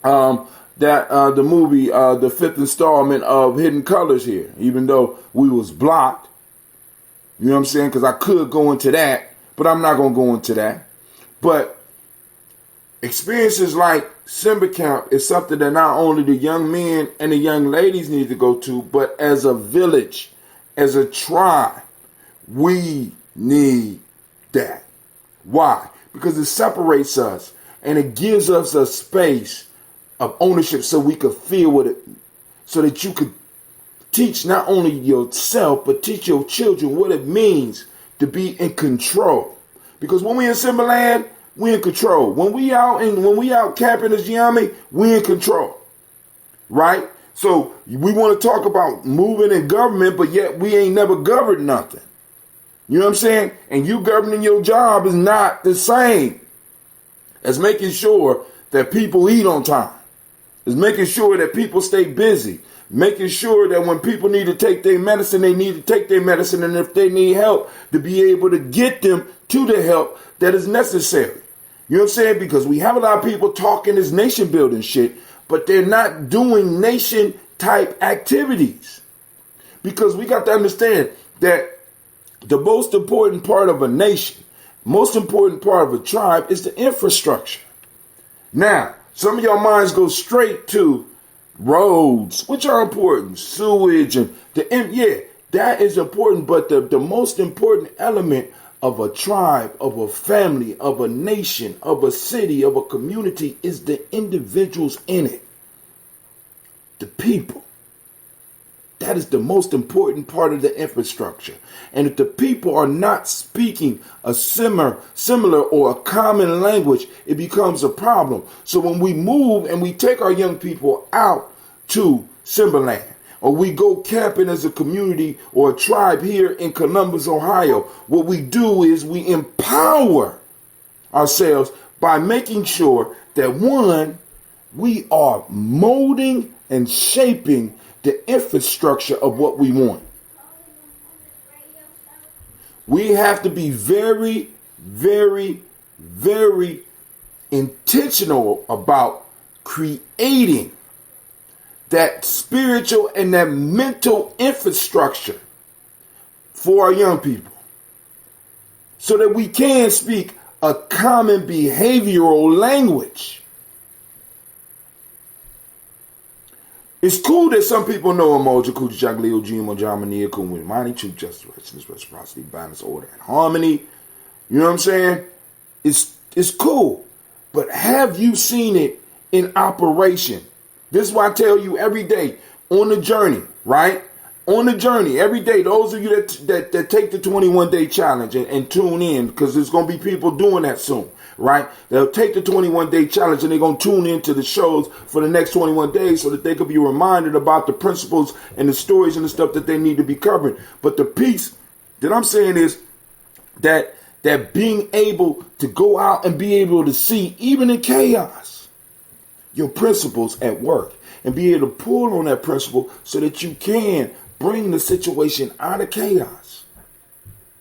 the movie, the fifth installment of Hidden Colors here, even though we was blocked. You know what I'm saying? Because I could go into that, but I'm not going to go into that. But experiences like Simba Camp is something that not only the young men and the young ladies need to go to, but as a village, as a tribe, we need that. Why? Because it separates us and it gives us a space of ownership so we could feel what it, so that you could teach not only yourself, but teach your children what it means to be in control. Because when we in Simba Land, we in control. When we out camping as Gye-Nyame, we in control. Right? So we want to talk about moving in government, but yet we ain't never governed nothing. You know what I'm saying? And you governing your job is not the same as making sure that people eat on time. It's making sure that people stay busy. Making sure that when people need to take their medicine, they need to take their medicine. And if they need help, to be able to get them to the help that is necessary. You know what I'm saying? Because we have a lot of people talking this nation building shit, but they're not doing nation type activities. Because we got to understand that the most important part of a nation, most important part of a tribe is the infrastructure. Now, some of your minds go straight to roads, which are important, sewage, and that is important. But the most important element of a tribe, of a family, of a nation, of a city, of a community is the individuals in it, the people. That is the most important part of the infrastructure. And if the people are not speaking a similar or a common language, it becomes a problem. So when we move and we take our young people out to Simba Land, or we go camping as a community or a tribe here in Columbus, Ohio, what we do is we empower ourselves by making sure that, one, we are molding and shaping the infrastructure of what we want. We have to be very, very, very intentional about creating that spiritual and that mental infrastructure for our young people so that we can speak a common behavioral language. It's cool that some people know emoji, Kuja, Jaglio, Gye-Nyame, Jamania, Kuumba, Money, Truth, Justice, Righteousness, Reciprocity, Balance, Order, and Harmony. You know what I'm saying? It's cool. But have you seen it in operation? This is why I tell you every day on the journey, right? On the journey, every day, those of you that take the 21-day challenge and tune in, because there's going to be people doing that soon, right? They'll take the 21-day challenge and they're going to tune into the shows for the next 21 days so that they could be reminded about the principles and the stories and the stuff that they need to be covering. But the piece that I'm saying is that being able to go out and be able to see, even in chaos, your principles at work and be able to pull on that principle so that you can bring the situation out of chaos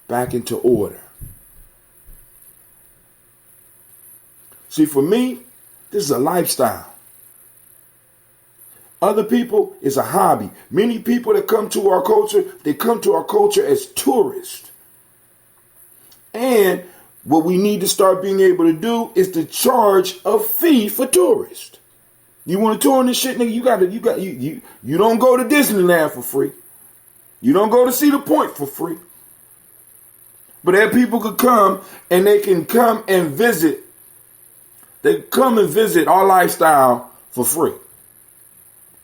back into order. See, for me, this is a lifestyle. Other people, it's a hobby. Many people that come to our culture, they come to our culture as tourists. And what we need to start being able to do is to charge a fee for tourists. You want to tour on this shit, nigga? You don't go to Disneyland for free. You don't go to Cedar Point for free. But that people could come and they can come and visit. They come and visit our lifestyle for free.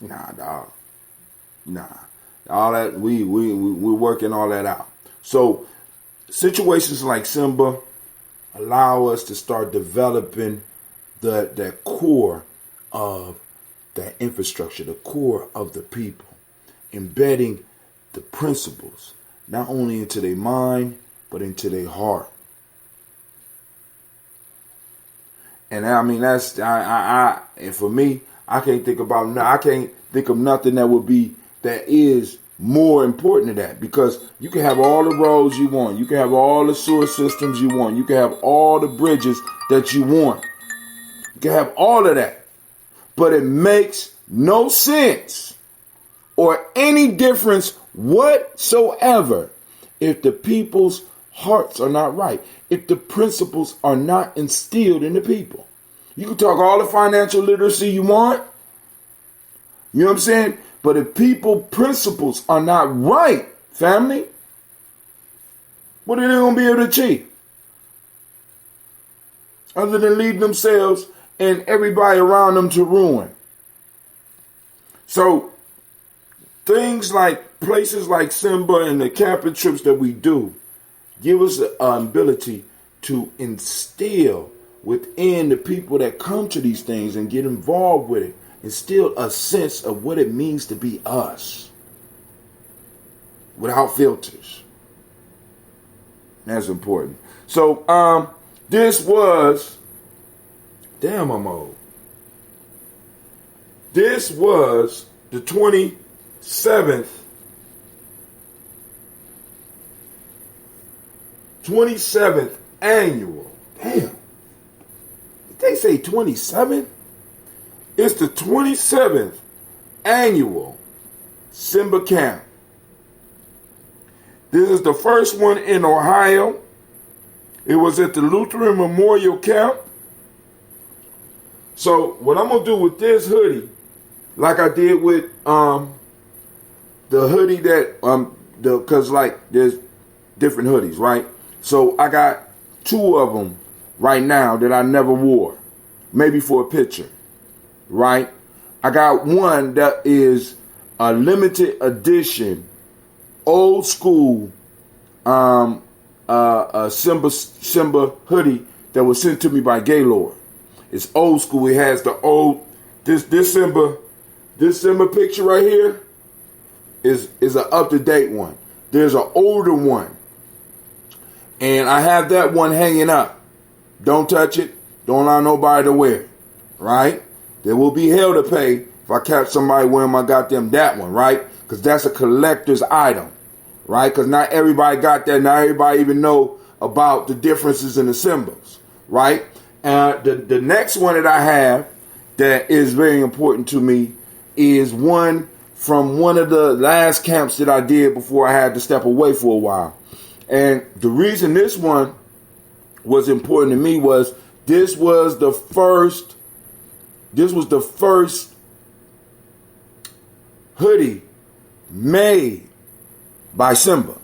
Nah, dog. Nah. All that we're working all that out. So situations like Simba allow us to start developing that core of that infrastructure, the core of the people, embedding the principles, not only into their mind, but into their heart. And I mean, that's, and for me, I can't think of nothing that is more important than that, because you can have all the roads you want. You can have all the sewer systems you want. You can have all the bridges that you want. You can have all of that. But it makes no sense or any difference whatsoever if the people's hearts are not right, if the principles are not instilled in the people. You can talk all the financial literacy you want, you know what I'm saying? But if people principles are not right, family, what are they going to be able to achieve? Other than leading themselves and everybody around them to ruin. So things like places like Simba and the camping trips that we do give us an ability to instill within the people that come to these things and get involved with it, instill a sense of what it means to be us without filters. That's important. So this was, damn, I'm old. This was the 27th annual. Damn. Did they say 27? It's the 27th annual Simba Camp. This is the first one in Ohio. It was at the Lutheran Memorial Camp. So what I'm going to do with this hoodie, like I did with the hoodie that, because like there's different hoodies, right? So I got two of them right now that I never wore, maybe for a picture, right? I got one that is a limited edition, old school, Simba hoodie that was sent to me by Gaylord. It's old school. It has the old, this Simba picture right here is an up-to-date one. There's an older one. And I have that one hanging up. Don't touch it. Don't allow nobody to wear it. Right? There will be hell to pay If I catch somebody wearing my goddamn that one, right? Because that's a collector's item, right? Because not everybody got that. Not everybody even know about the differences in the symbols, right? And the next one that I have that is very important to me is one from one of the last camps that I did before I had to step away for a while. And the reason this one was important to me was this was the first hoodie made by Simba.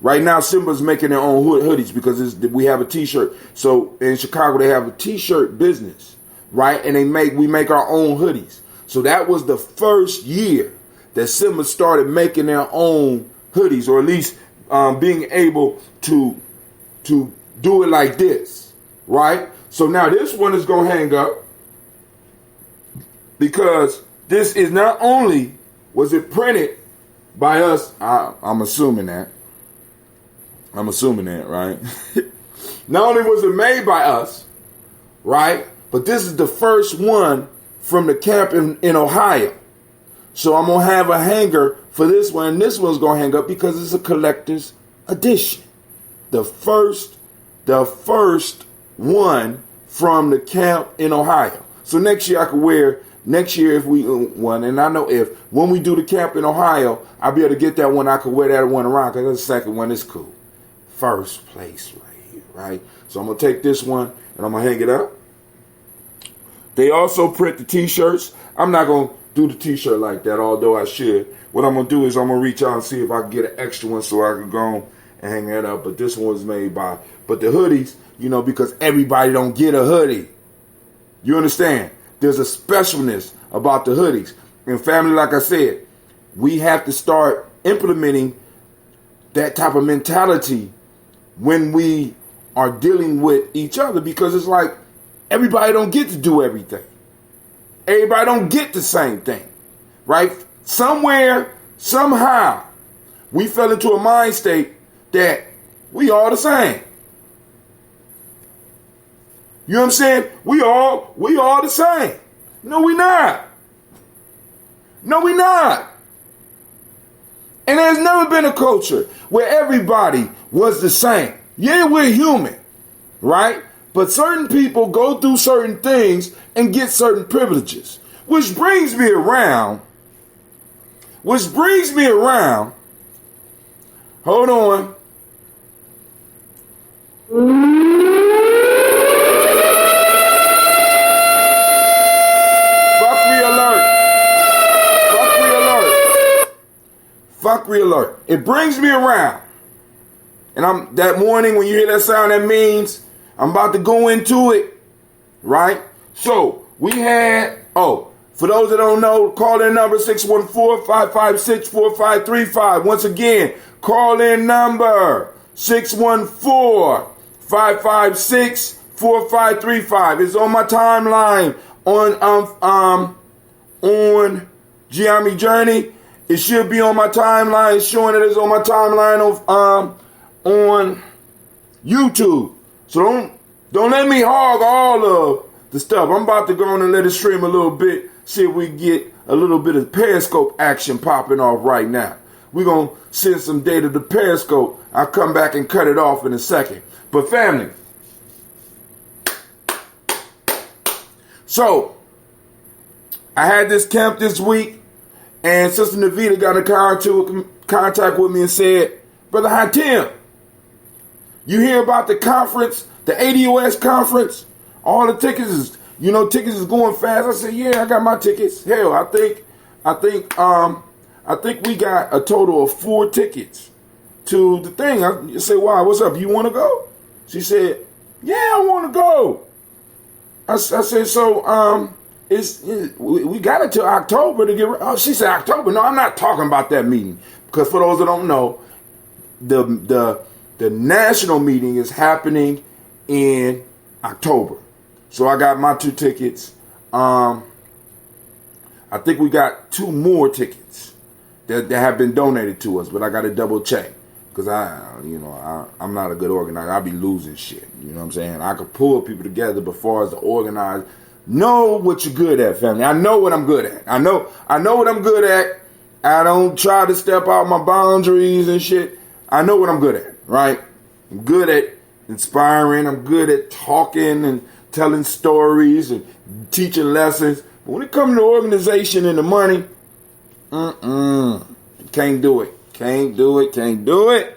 Right now, Simba's making their own hoodies because we have a t-shirt. So in Chicago, they have a t-shirt business, right? And we make our own hoodies. So that was the first year that Simba started making their own hoodies, or at least being able to do it like this, right? So now this one is going to hang up because this is not only was it printed by us, I'm assuming that, right? Not only was it made by us, right? But this is the first one from the camp in Ohio. So I'm going to have a hanger for this one. And this one's going to hang up because it's a collector's edition. The first one from the camp in Ohio. So next year I could wear, if we one, and I know when we do the camp in Ohio, I'll be able to get that one. I could wear that one around because the second one is cool. First place right here, right? So I'm going to take this one and I'm going to hang it up. They also print the t-shirts. I'm not going to do the t-shirt like that, although I should. What I'm going to do is I'm going to reach out and see if I can get an extra one so I can go and hang that up. But this one's made by, but the hoodies, because everybody don't get a hoodie. You understand? There's a specialness about the hoodies. And family, like I said, we have to start implementing that type of mentality when we are dealing with each other, because it's like everybody don't get to do everything. Everybody don't get the same thing, right? Somewhere, somehow, we fell into a mind state that we all the same. You know what I'm saying? We all the same. No, we not. No, we not. And there's never been a culture where everybody was the same. Yeah, we're human, right? But certain people go through certain things and get certain privileges. Which brings me around. Hold on. Fuckery alert. It brings me around. And that morning when you hear that sound, that means I'm about to go into it. Right? So we had, for those that don't know, call in number 614-556-4535. Once again, call in number 614-556-4535. It's on my timeline on Gye-Nyame Journey. It should be on my timeline, showing that it's on my timeline on YouTube. So don't let me hog all of the stuff. I'm about to go on and let it stream a little bit, see if we can get a little bit of Periscope action popping off right now. We're going to send some data to Periscope. I'll come back and cut it off in a second. But family, so I had this camp this week. And Sister Navita got in contact with me and said, Brother Hatim, you hear about the conference, the ADOS conference? All the tickets is going fast. I said, yeah, I got my tickets. Hell, I think we got a total of 4 tickets to the thing. I said, why? What's up? You want to go? She said, yeah, I want to go. I said, so, we got it till October to get. Oh, she said October. No, I'm not talking about that meeting, because for those that don't know, the national meeting is happening in October. So I got my 2 tickets. I think we got 2 more tickets that have been donated to us, but I got to double check because I'm not a good organizer. I be losing shit. You know what I'm saying? I could pull people together, but as far as the Know what you're good at, family. I know what I'm good at. I know what I'm good at. I don't try to step out my boundaries and shit. I know what I'm good at, right? I'm good at inspiring. I'm good at talking and telling stories and teaching lessons. But when it comes to organization and the money, can't do it. Can't do it. Can't do it.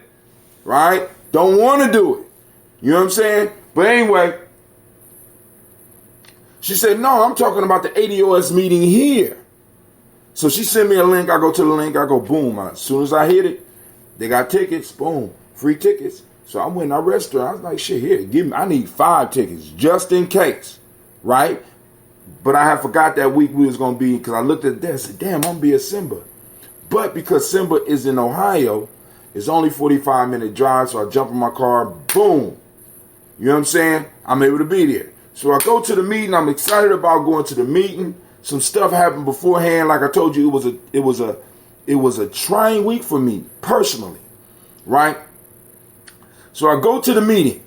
Right? Don't want to do it. You know what I'm saying? But anyway, she said, no, I'm talking about the ADOS meeting here. So she sent me a link. I go to the link. I go, boom. As soon as I hit it, they got tickets. Boom. Free tickets. So I went, I registered. I was like, shit, here, I need 5 tickets just in case. Right? But I had forgot that week we was going to be, because I looked at that and said, damn, I'm going to be at Simba. But because Simba is in Ohio, it's only 45-minute drive. So I jump in my car. Boom. You know what I'm saying? I'm able to be there. So I go to the meeting. I'm excited about going to the meeting. Some stuff happened beforehand. Like I told you, it was a trying week for me personally, right? So I go to the meeting.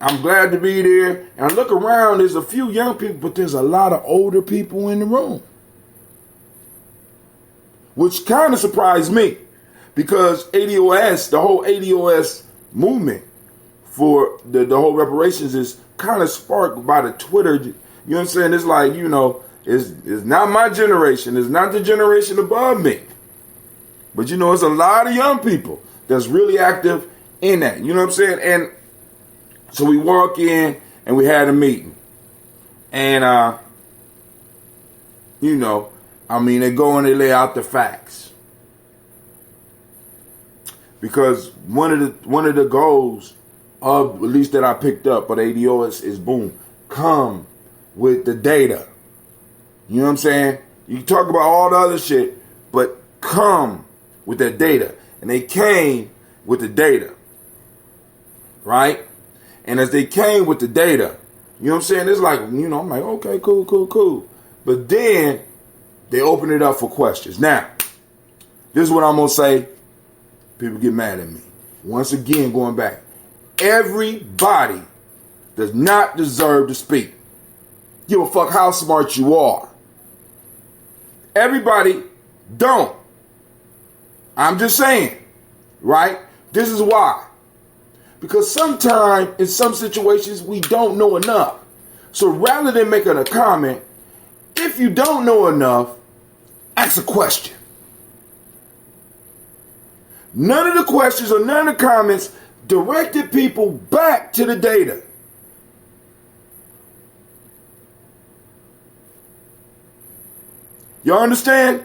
I'm glad to be there. And I look around. There's a few young people, but there's a lot of older people in the room, which kind of surprised me because ADOS, the whole ADOS movement for the whole reparations is kind of sparked by the Twitter. You know what I'm saying? It's like, you know, it's not my generation. It's not the generation above me. But, you know, it's a lot of young people that's really active in that. You know what I'm saying? And so we walk in and we had a meeting. And, you know, I mean, they go and they lay out the facts. Because one of the goals of, at least that I picked up, but ADOS is boom, come with the data. You know what I'm saying? You can talk about all the other shit, but come with that data. And they came with the data. Right? And as they came with the data, you know what I'm saying? It's like, you know, I'm like, okay, cool. But then they open it up for questions. Now, this is what I'm going to say. People get mad at me. Once again, going back. Everybody does not deserve to speak. Give a fuck how smart you are. Everybody don't. I'm just saying. Right? This is why. Because sometimes, in some situations, we don't know enough. So rather than making a comment, if you don't know enough, ask a question. None of the questions or none of the comments directed people back to the data. Y'all understand?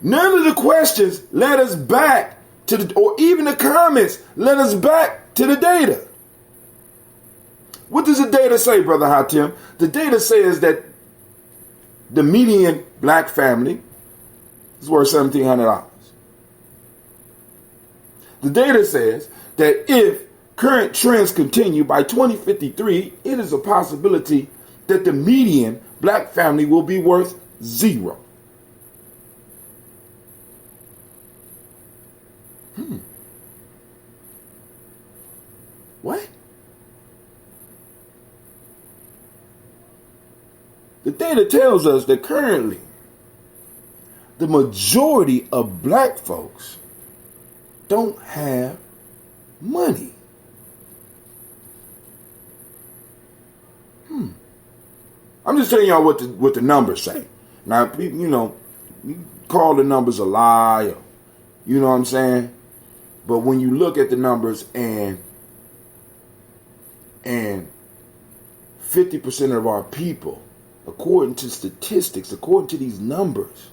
None of the questions led us back to the, or even the comments led us back to the data. What does the data say, Brother Hatim? The data says that the median black family is worth $1,700. The data says that if current trends continue by 2053, it is a possibility that the median black family will be worth $0. What? The data tells us that currently the majority of black folks don't have money. I'm just telling y'all what the numbers say. Now, you know, you call the numbers a lie, or, you know what I'm saying? But when you look at the numbers and 50% of our people, according to statistics, according to these numbers,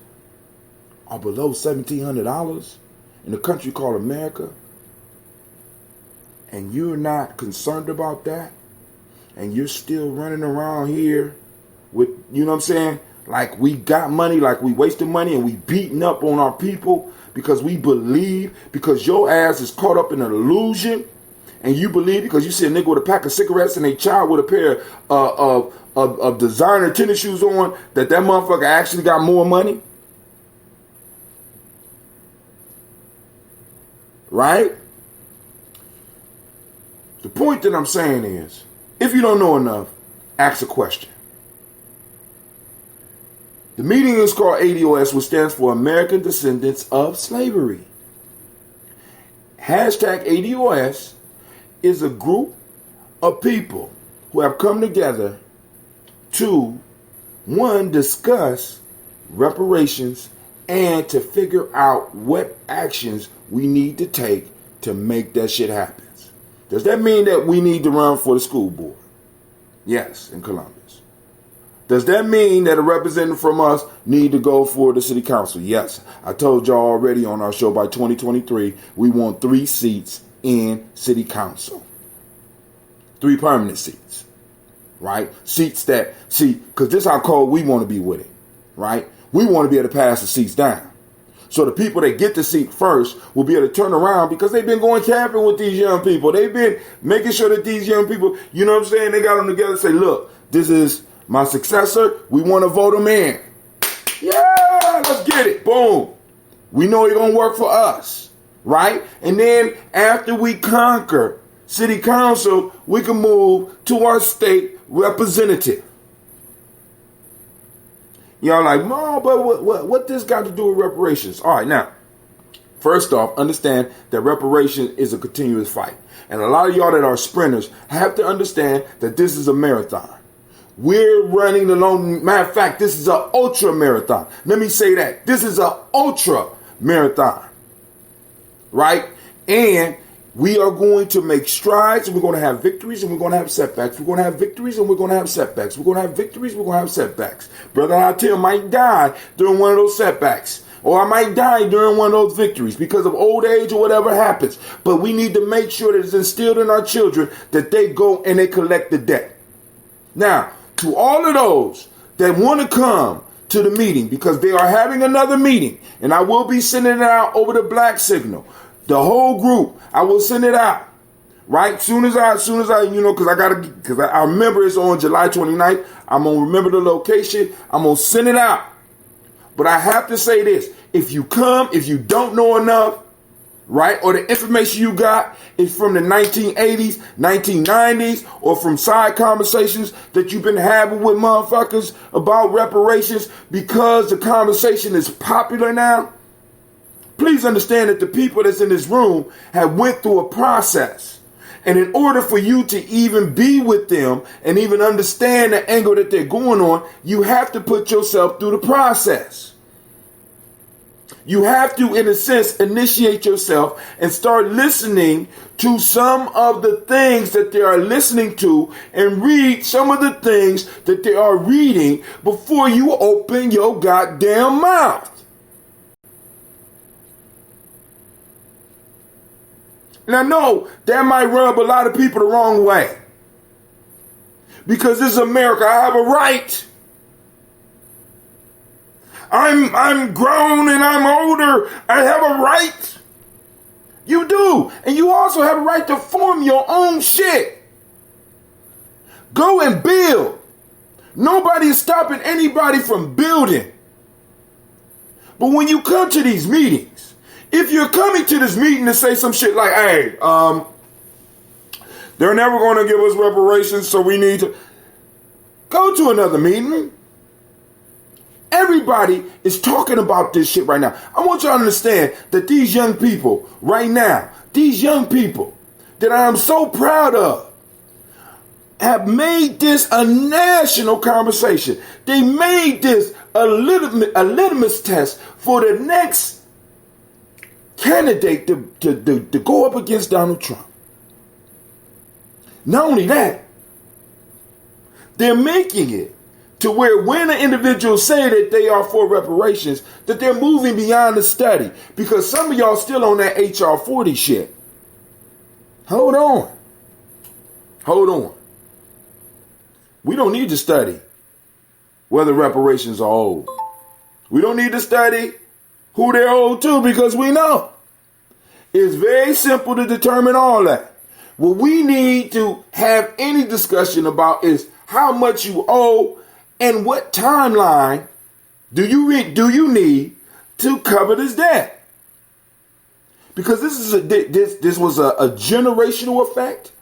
are below $1,700 in a country called America, and you're not concerned about that, and you're still running around here with, you know what I'm saying, like we got money, like we wasting money, and we beating up on our people because we believe, because your ass is caught up in an illusion, and you believe because you see a nigga with a pack of cigarettes and a child with a pair of designer tennis shoes on, that motherfucker actually got more money. Right? The point that I'm saying is, if you don't know enough, ask a question. The meeting is called ADOS, which stands for American Descendants of Slavery. Hashtag ADOS is a group of people who have come together to, one, discuss reparations and to figure out what actions we need to take to make that shit happen. Does that mean that we need to run for the school board? Yes, in Columbus. Does that mean that a representative from us need to go for the city council? Yes. I told y'all already on our show by 2023, we want 3 seats in city council. 3 permanent seats, right? Seats that, see, because this is how cold we want to be with it, right? We want to be able to pass the seats down. So the people that get the seat first will be able to turn around because they've been going camping with these young people. They've been making sure that these young people, you know what I'm saying? They got them together and say, look, this is my successor. We want to vote him in. Yeah, let's get it. Boom. We know he's going to work for us, right? And then after we conquer city council, we can move to our state representative. Y'all like, no, but what this got to do with reparations? All right, now, first off, understand that reparation is a continuous fight. And a lot of y'all that are sprinters have to understand that this is a marathon. We're running the long, matter of fact, this is an ultra marathon. Let me say that. This is an ultra marathon, right? And we are going to make strides, and we're going to have victories, and we're going to have setbacks. We're going to have victories, and we're going to have setbacks. We're going to have victories, we're going to have setbacks. Brother Hatim might die during one of those setbacks, or I might die during one of those victories because of old age or whatever happens. But we need to make sure that it's instilled in our children that they go and they collect the debt. Now, to all of those that want to come to the meeting, because they are having another meeting, and I will be sending it out over the Black Signal. The whole group, I will send it out, right? Soon as I, you know, because I remember it's on July 29th. I'm going to remember the location. I'm going to send it out. But I have to say this. If you come, if you don't know enough, right, or the information you got is from the 1980s, 1990s, or from side conversations that you've been having with motherfuckers about reparations because the conversation is popular now, please understand that the people that's in this room have went through a process. And in order for you to even be with them and even understand the angle that they're going on, you have to put yourself through the process. You have to, in a sense, initiate yourself and start listening to some of the things that they are listening to and read some of the things that they are reading before you open your goddamn mouth. Now, no, that might rub a lot of people the wrong way. Because this is America. I have a right. I'm grown and I'm older. I have a right. You do. And you also have a right to form your own shit. Go and build. Nobody is stopping anybody from building. But when you come to these meetings, if you're coming to this meeting to say some shit like, hey, they're never going to give us reparations, so we need to go to another meeting. Everybody is talking about this shit right now. I want y'all to understand that these young people right now, these young people that I am so proud of, have made this a national conversation. They made this a litmus test for the next candidate to go up against Donald Trump. Not only that, they're making it to where when an individual say that they are for reparations, that they're moving beyond the study. Because some of y'all still on that HR 40 shit. Hold on. We don't need to study whether reparations are owed. We don't need to study who they're owed to, because we know. It's very simple to determine all that. What we need to have any discussion about is how much you owe and what timeline do you need to cover this debt. Because this was a generational effect,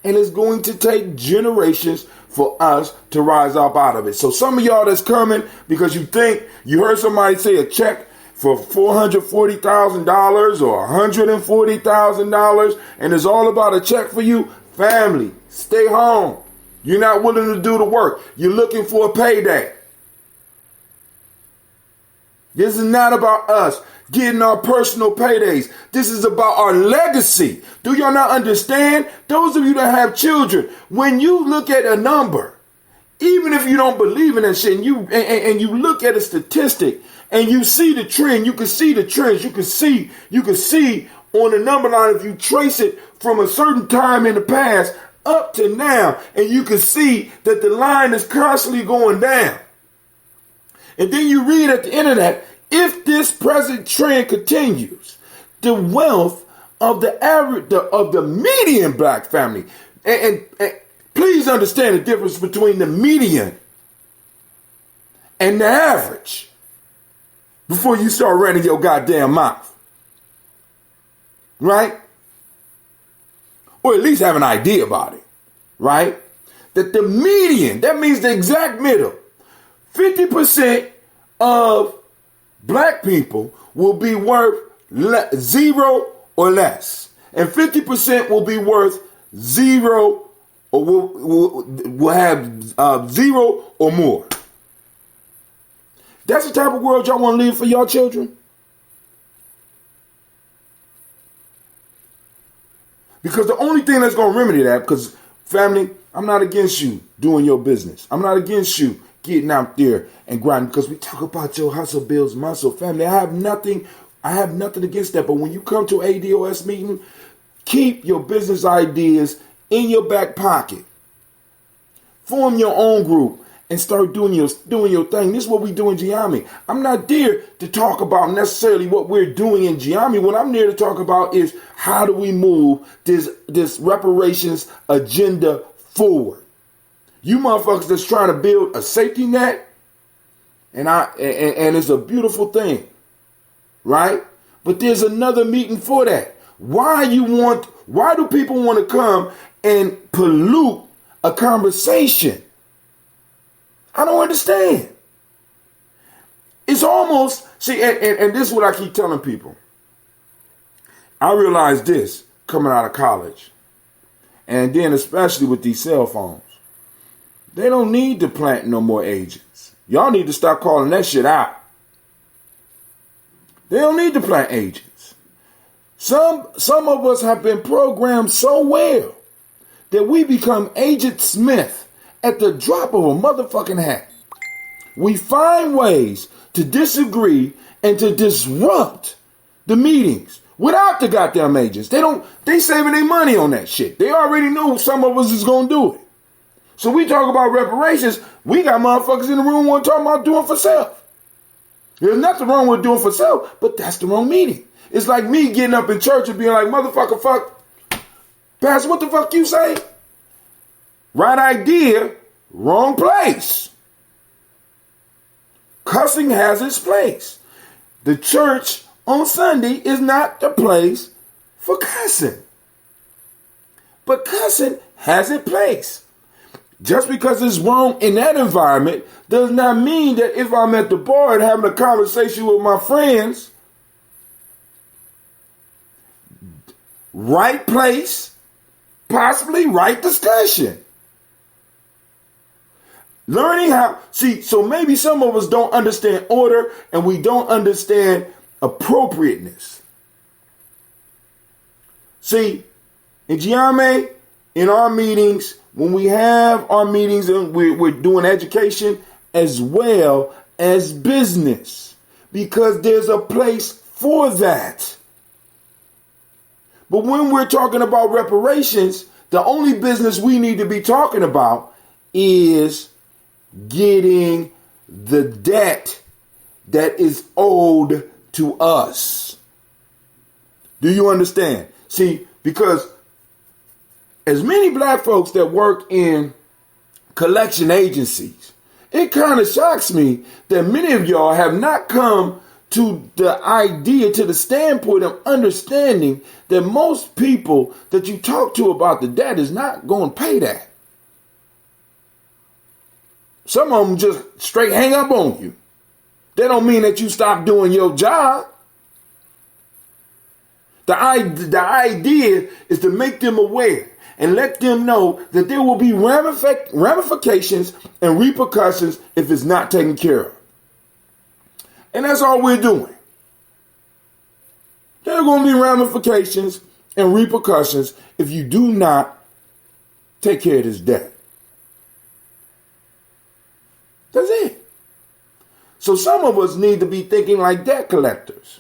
And it's going to take generations for us to rise up out of it. So some of y'all that's coming because you think you heard somebody say a check for $440,000 or $140,000 and it's all about a check for you, family, stay home. You're not willing to do the work. You're looking for a payday. This is not about us getting our personal paydays. This is about our legacy. Do y'all not understand? Those of you that have children, when you look at a number, even if you don't believe in that shit, and you look at a statistic and you see the trend, you can see the trends, you can see on the number line if you trace it from a certain time in the past up to now, and you can see that the line is constantly going down. And then you read at the internet, if this present trend continues, the wealth of the average, of the median black family, and please understand the difference between the median and the average before you start running your goddamn mouth. Right? Or at least have an idea about it. Right? That the median, that means the exact middle, 50% of black people will be worth zero or less. And 50% will be worth zero or will have zero or more. That's the type of world y'all want to leave for y'all children? Because the only thing that's going to remedy that, because family, I'm not against you doing your business. I'm not against you getting out there and grinding, because we talk about your hustle builds muscle. Family, I have nothing against that. But when you come to ADOS meeting, keep your business ideas in your back pocket. Form your own group and start doing your thing. This is what we do in Gye-Nyame. I'm not there to talk about necessarily what we're doing in Gye-Nyame. What I'm there to talk about is how do we move this reparations agenda forward. You motherfuckers that's trying to build a safety net, and it's a beautiful thing, right? But there's another meeting for that. Why do people want to come and pollute a conversation? I don't understand. It's almost, and this is what I keep telling people. I realized this coming out of college, and then especially with these cell phones. They don't need to plant no more agents. Y'all need to start calling that shit out. They don't need to plant agents. Some of us have been programmed so well that we become Agent Smith at the drop of a motherfucking hat. We find ways to disagree and to disrupt the meetings without the goddamn agents. They saving their money on that shit. They already knew some of us is going to do it. So we talk about reparations. We got motherfuckers in the room want to talk about doing for self. There's nothing wrong with doing for self, but that's the wrong meeting. It's like me getting up in church and being like, motherfucker, fuck. Pastor, what the fuck you say? Right idea, wrong place. Cussing has its place. The church on Sunday is not the place for cussing. But cussing has its place. Just because it's wrong in that environment does not mean that if I'm at the bar and having a conversation with my friends, right place, possibly right discussion. Learning how, so maybe some of us don't understand order and we don't understand appropriateness. See, in Gye-Nyame, in our meetings, when we have our meetings and we're doing education as well as business, because there's a place for that. But when we're talking about reparations, the only business we need to be talking about is getting the debt that is owed to us. Do you understand? See, because as many black folks that work in collection agencies, it kind of shocks me that many of y'all have not come to the idea, to the standpoint of understanding that most people that you talk to about the debt is not going to pay that. Some of them just straight hang up on you. That don't mean that you stop doing your job. The idea is to make them aware and let them know that there will be ramifications and repercussions if it's not taken care of. And that's all we're doing. There are going to be ramifications and repercussions if you do not take care of this debt. That's it. So some of us need to be thinking like debt collectors.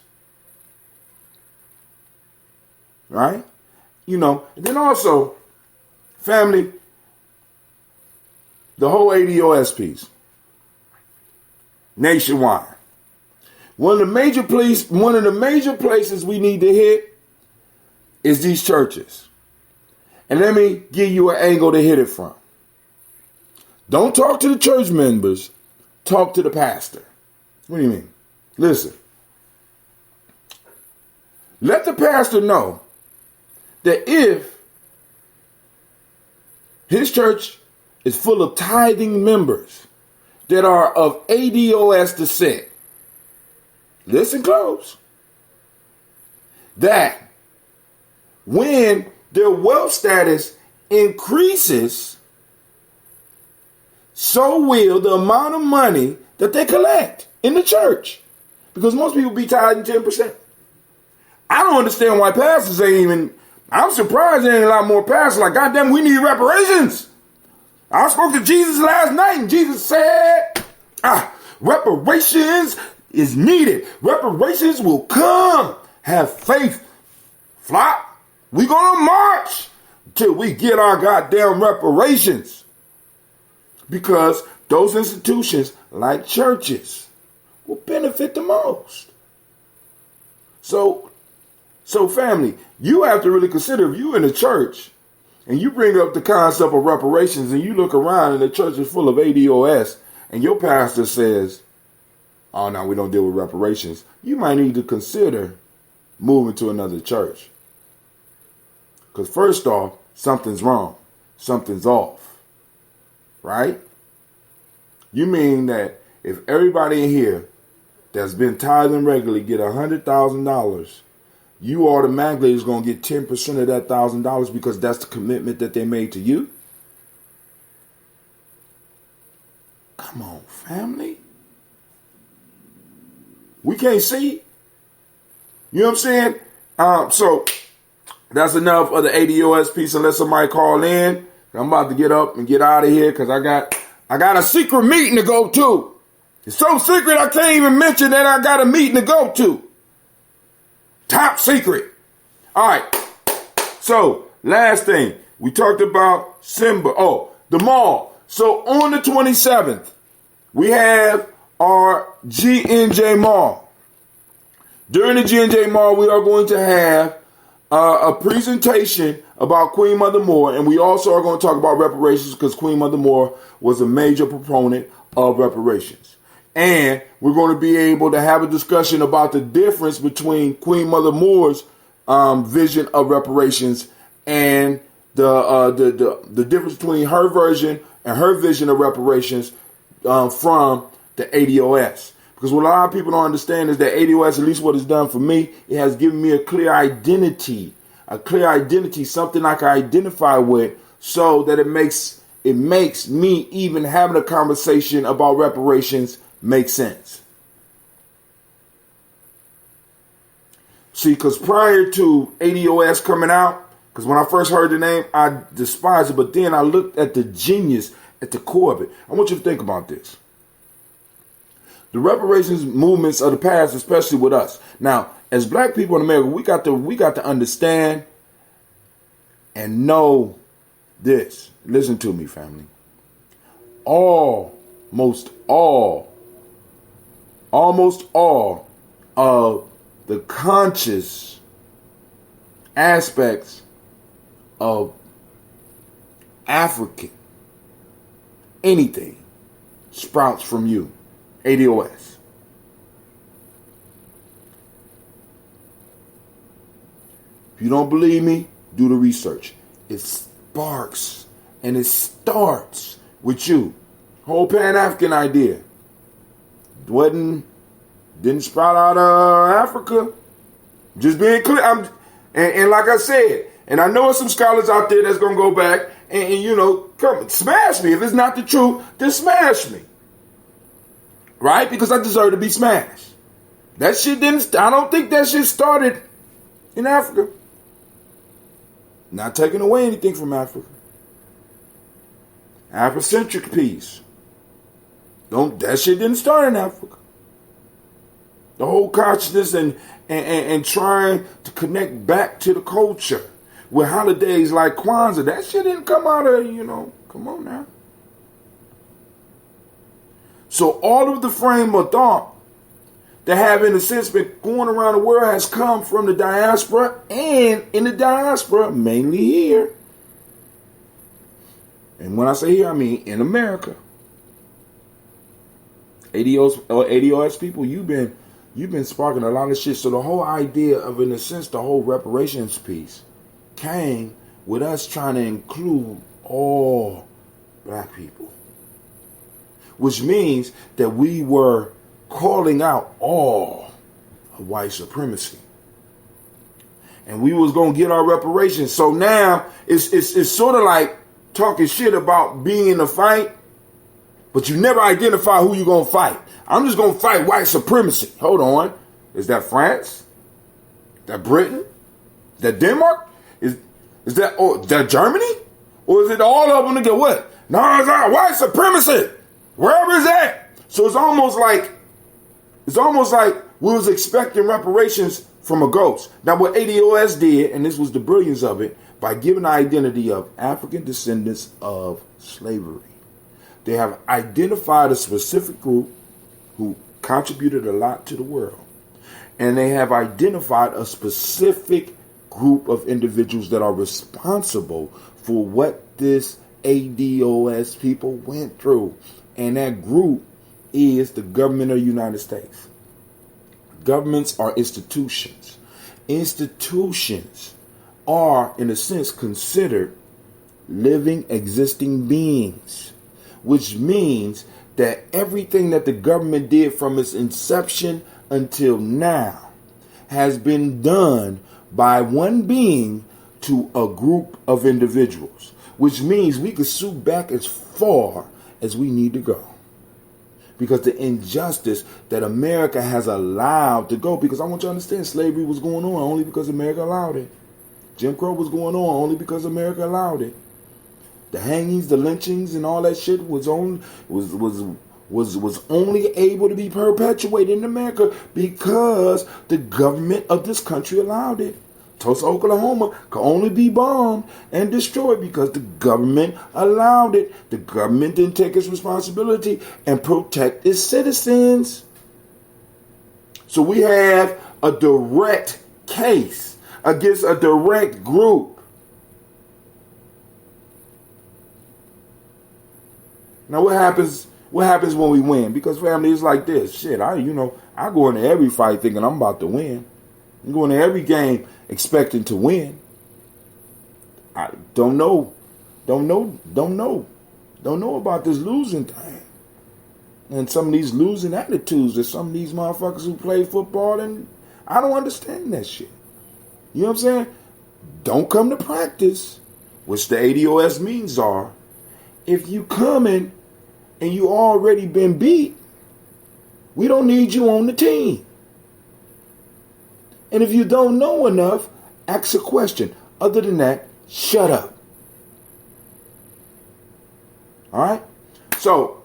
Right? You know, and then also, family, the whole ADOS piece, nationwide. One of the major places we need to hit is these churches. And let me give you an angle to hit it from. Don't talk to the church members, talk to the pastor. What do you mean? Listen. Let the pastor know that if his church is full of tithing members that are of ADOS descent, listen close, that when their wealth status increases, so will the amount of money that they collect in the church. Because most people be tithing 10%. I don't understand why pastors ain't even, I'm surprised there ain't a lot more pastors like, goddamn, we need reparations. I spoke to Jesus last night and Jesus said, reparations is needed. Reparations will come. Have faith. Flop. We gonna march till we get our goddamn reparations. Because those institutions, like churches, will benefit the most. So family, you have to really consider if you're in a church and you bring up the concept of reparations and you look around and the church is full of ADOS and your pastor says, oh, no, we don't deal with reparations, you might need to consider moving to another church. Because first off, something's wrong. Something's off. Right? You mean that if everybody in here that's been tithing regularly get $100,000, you automatically is going to get 10% of that $1,000 because that's the commitment that they made to you? Come on, family. We can't see. You know what I'm saying? So that's enough of the ADOS piece unless somebody call in. I'm about to get up and get out of here because I got a secret meeting to go to. It's so secret I can't even mention that I got a meeting to go to. Top secret. All right. So last thing. We talked about Simba. Oh, the mall. So on the 27th, we have our Gye-Nyame Mall. During the Gye-Nyame Mall, we are going to have a presentation about Queen Mother Moore, and we also are going to talk about reparations because Queen Mother Moore was a major proponent of reparations. And we're going to be able to have a discussion about the difference between Queen Mother Moore's vision of reparations and the difference between her version and her vision of reparations from the ADOS. Because what a lot of people don't understand is that ADOS, at least what it's done for me, it has given me a clear identity, something I can identify with, so that it makes me even having a conversation about reparations make sense. See, because prior to ADOS coming out, because when I first heard the name, I despised it, but then I looked at the genius at the core of it. I want you to think about this. The reparations movements of the past, especially with us. Now, as black people in America, we got to understand and know this. Listen to me, family. Almost all of the conscious aspects of African anything sprouts from you. ADOS. you don't believe me, do the research. It sparks and it starts with you. Whole Pan-African idea. Didn't sprout out of Africa. Just being clear. And like I said, and I know some scholars out there that's going to go back and come smash me. If it's not the truth, then smash me. Right? Because I deserve to be smashed. That shit I don't think that shit started in Africa. Not taking away anything from Africa. Afrocentric peace. That shit didn't start in Africa. The whole consciousness and trying to connect back to the culture with holidays like Kwanzaa, that shit didn't come out of, come on now. So all of the frame of thought that have, in a sense, been going around the world has come from the diaspora, and in the diaspora, mainly here. And when I say here, I mean in America. ADOS people, you've been sparking a lot of shit. So the whole idea of, in a sense, the whole reparations piece came with us trying to include all black people. Which means that we were calling out all of white supremacy. And we was going to get our reparations. So now it's sort of like talking shit about being in a fight, but you never identify who you're going to fight. I'm just going to fight white supremacy. Hold on. Is that France? Is that Britain? Is that Denmark? Is that Germany? Or is it all of them to get what? No, it's not white supremacy. Wherever it's at. So it's almost like we was expecting reparations from a ghost. Now what ADOS did, and this was the brilliance of it, by giving the identity of African descendants of slavery. They have identified a specific group who contributed a lot to the world. And they have identified a specific group of individuals that are responsible for what this ADOS people went through. And that group is the government of the United States. Governments are institutions. Institutions are, in a sense, considered living, existing beings, which means that everything that the government did from its inception until now has been done by one being to a group of individuals, which means we could sue back as far as we need to go. Because the injustice that America has allowed to go, because I want you to understand, slavery was going on only because America allowed it. Jim Crow was going on only because America allowed it. The hangings, the lynchings, and all that shit was only able to be perpetuated in America because the government of this country allowed it. Tulsa, Oklahoma could only be bombed and destroyed because the government allowed it. The government didn't take its responsibility and protect its citizens. So we have a direct case against a direct group. Now what happens when we win? Because family is like this. Shit, I go into every fight thinking I'm about to win. I'm going to every game expecting to win. I don't know about this losing thing. And some of these losing attitudes that some of these motherfuckers who play football, and I don't understand that shit. You know what I'm saying? Don't come to practice, which the ADOS means are, if you coming and you already been beat, we don't need you on the team. And if you don't know enough, ask a question. Other than that, shut up. All right? So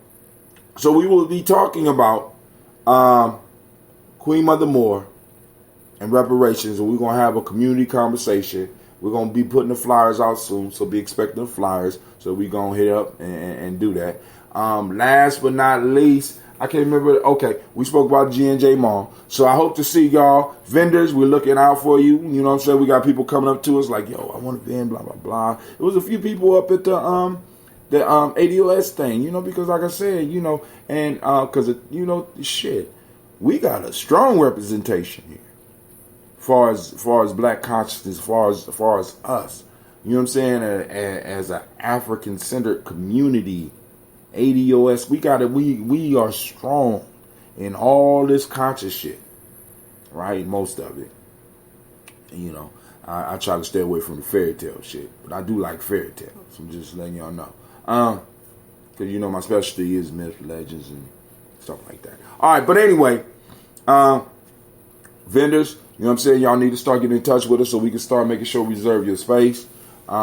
we will be talking about Queen Mother Moore and reparations, and we're going to have a community conversation. We're going to be putting the flyers out soon, so be expecting the flyers. So we're going to hit up and do that. Last but not least, I can't remember. Okay, we spoke about G&J Mall. So I hope to see y'all. Vendors, we're looking out for you. You know what I'm saying? We got people coming up to us like, yo, I want a van, blah, blah, blah. There was a few people up at the ADOS thing, because like I said, and because, shit, we got a strong representation here far as black consciousness, far as us. You know what I'm saying? As an African-centered community, ADOS, we are strong in all this conscious shit, right? Most of it. You know, I try to stay away from the fairy tale shit, but I do like fairy tales. I'm just letting y'all know. Because, you know, my specialty is myth, legends, and stuff like that. All right, but anyway, vendors, you know what I'm saying? Y'all need to start getting in touch with us so we can start making sure we reserve your space. Make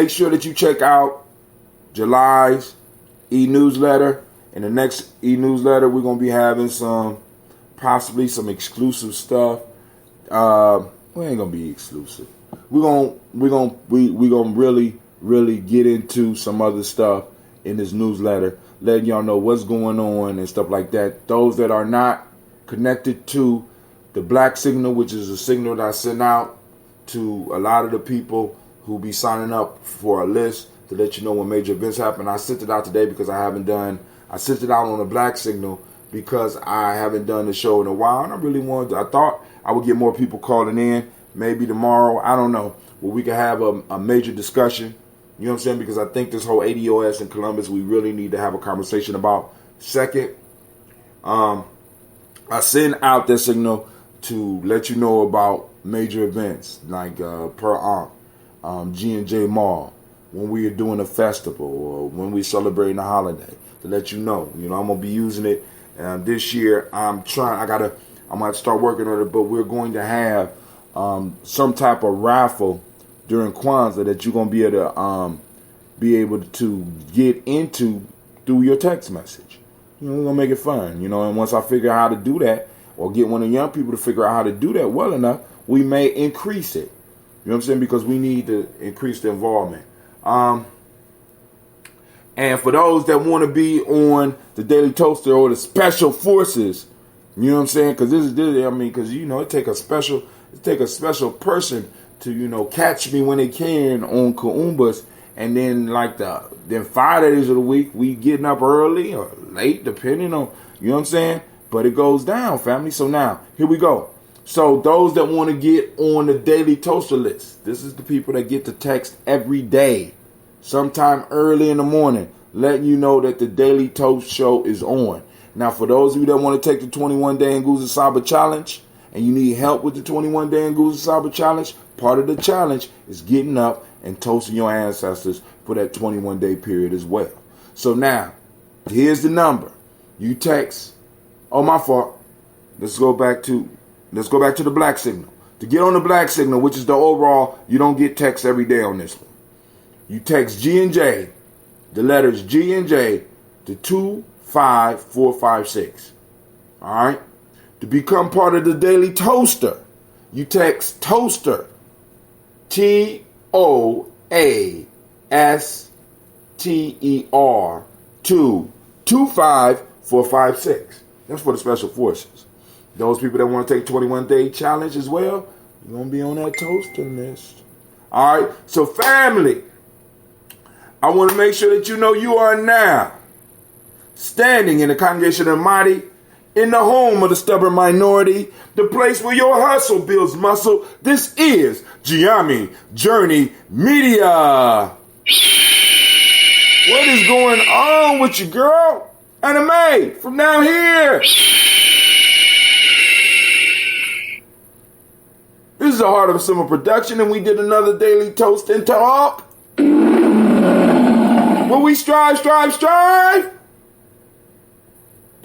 sure that you check out July's e-newsletter. In the next e-newsletter, we're going to be having possibly some exclusive stuff. We ain't going to be exclusive. We're going to really get into some other stuff in this newsletter, letting y'all know what's going on and stuff like that. Those that are not connected to the Black Signal, which is a signal that I send out to a lot of the people who be signing up for a list to let you know when major events happen. I sent it out today because I sent it out on the Black Signal because I haven't done the show in a while, and I thought I would get more people calling in. Maybe tomorrow, I don't know, where we can have a major discussion. You know what I'm saying? Because I think this whole ADOS in Columbus, we really need to have a conversation about. Second, I send out that signal to let you know about major events like Per G&J Mall, when we are doing a festival or when we celebrating a holiday, to let you know. You know, I'm gonna be using it this year. I'm gonna start working on it, but we're going to have some type of raffle during Kwanzaa that you're gonna be able to get into through your text message. You know, we're gonna make it fun. You know, and once I figure out how to do that, or get one of the young people to figure out how to do that well enough, we may increase it. You know what I'm saying? Because we need to increase the involvement. And for those that want to be on the Daily Toaster or the Special Forces, you know what I'm saying? Because it take a special person to, you know, catch me when they can on Kuumbas, and then then 5 days of the week we getting up early or late, depending on, you know what I'm saying? But it goes down, family. So now here we go. So those that want to get on the Daily Toaster list, this is the people that get the text every day, sometime early in the morning, letting you know that the Daily Toast Show is on. Now, for those of you that want to take the 21-day Nguzo Saba Challenge, and you need help with the 21-day Nguzo Saba Challenge, part of the challenge is getting up and toasting your ancestors for that 21-day period as well. So now, here's the number. You text. Oh, my fault. Let's go back to the Black Signal. To get on the Black Signal, which is the overall, you don't get text every day on this one. You text G and J, the letters G and J, to 25456. All right? To become part of the Daily Toaster, you text Toaster, TOASTER, to 25456. That's for the Special Forces. Those people that want to take 21-day challenge as well, you're going to be on that toaster list. All right? So, family, I want to make sure that you know you are now standing in the congregation of the mighty, in the home of the stubborn minority, the place where your hustle builds muscle. This is Gye-Nyame Journey Media. What is going on with you, girl? Anime, from down here. This is the Heart of a Simba production, and we did another Daily Toast and Talk. Where we strive to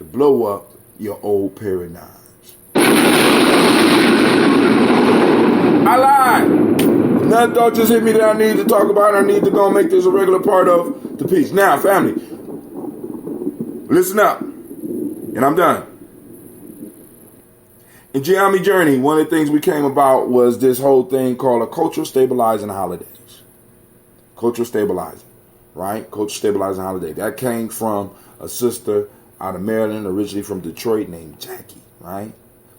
blow up your old paradigms. I lied. Another thought just hit me that I need to talk about, and I need to go make this a regular part of the piece. Now, family, listen up, and I'm done. In Gye-Nyame Journey, one of the things we came about was this whole thing called a cultural stabilizing holidays. Cultural stabilizing, right? Cultural stabilizing holiday. That came from a sister out of Maryland, originally from Detroit, named Jackie, right?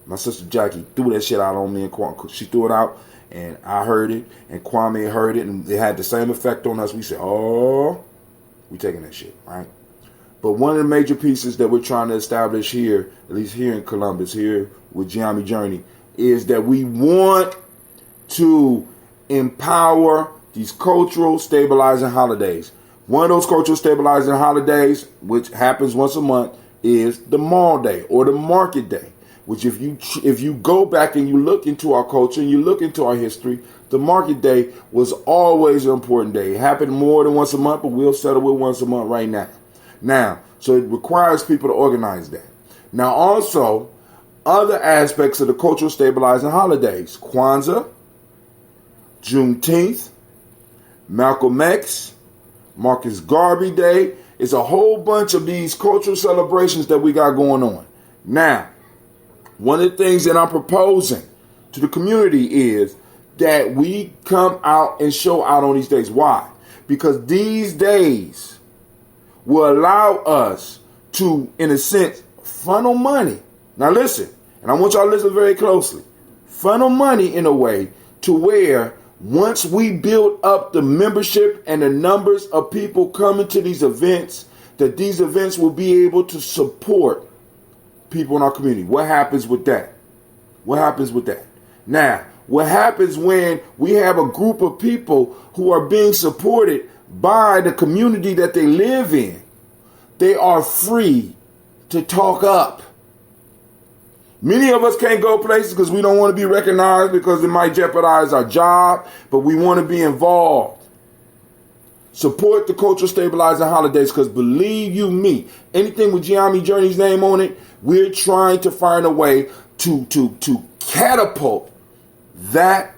My sister Jackie threw that shit out on me, and she threw it out, and I heard it, and Kwame heard it, and it had the same effect on us. We said, oh, we taking that shit, right? But one of the major pieces that we're trying to establish here, at least here in Columbus, here with Gye-Nyame Journey, is that we want to empower these cultural stabilizing holidays. One of those cultural stabilizing holidays, which happens once a month, is the mall day or the market day. Which if you go back and you look into our culture and you look into our history, the market day was always an important day. It happened more than once a month, but we'll settle with once a month right now. So it requires people to organize that. Now also, other aspects of the cultural stabilizing holidays: Kwanzaa, Juneteenth, Malcolm X, Marcus Garvey Day. It's a whole bunch of these cultural celebrations that we got going on. Now, one of the things that I'm proposing to the community is that we come out and show out on these days. Why? Because these days will allow us to, in a sense, funnel money. Now listen, and I want y'all to listen very closely. Funnel money in a way to where once we build up the membership and the numbers of people coming to these events, that these events will be able to support people in our community. What happens with that? Now, what happens when we have a group of people who are being supported by the community that they live in? They are free to talk up. Many of us can't go places because we don't want to be recognized because it might jeopardize our job, but we want to be involved. Support the cultural stabilizing holidays because believe you me, anything with Gye-Nyame Journey's name on it, we're trying to find a way to catapult that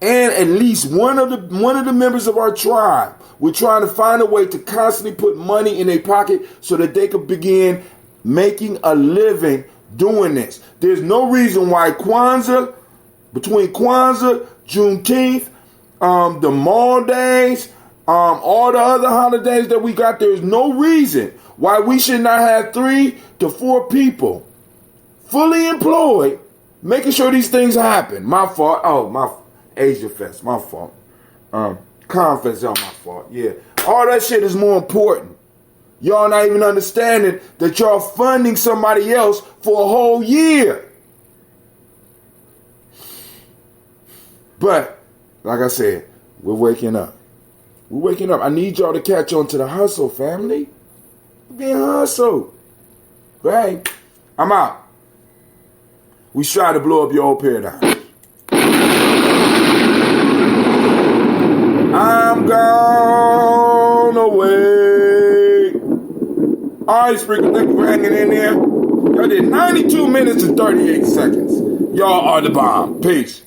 and at least one of the members of our tribe. We're trying to find a way to constantly put money in their pocket so that they could begin making a living doing this. There's no reason why between Kwanzaa, Juneteenth, the mall days, all the other holidays that we got, there's no reason why we should not have 3 to 4 people fully employed making sure these things happen. My fault. Oh, my Asia Fest, my fault. Confest, my fault. Yeah. All that shit is more important. Y'all not even understanding that y'all funding somebody else for a whole year. But, like I said, we're waking up. I need y'all to catch on to the hustle, family. We're being hustled. But hey, I'm out. We try to blow up your old paradigm. I'm gone away. All right, Sprinkle, thank you for hanging in there. Y'all did 92 minutes and 38 seconds. Y'all are the bomb. Peace.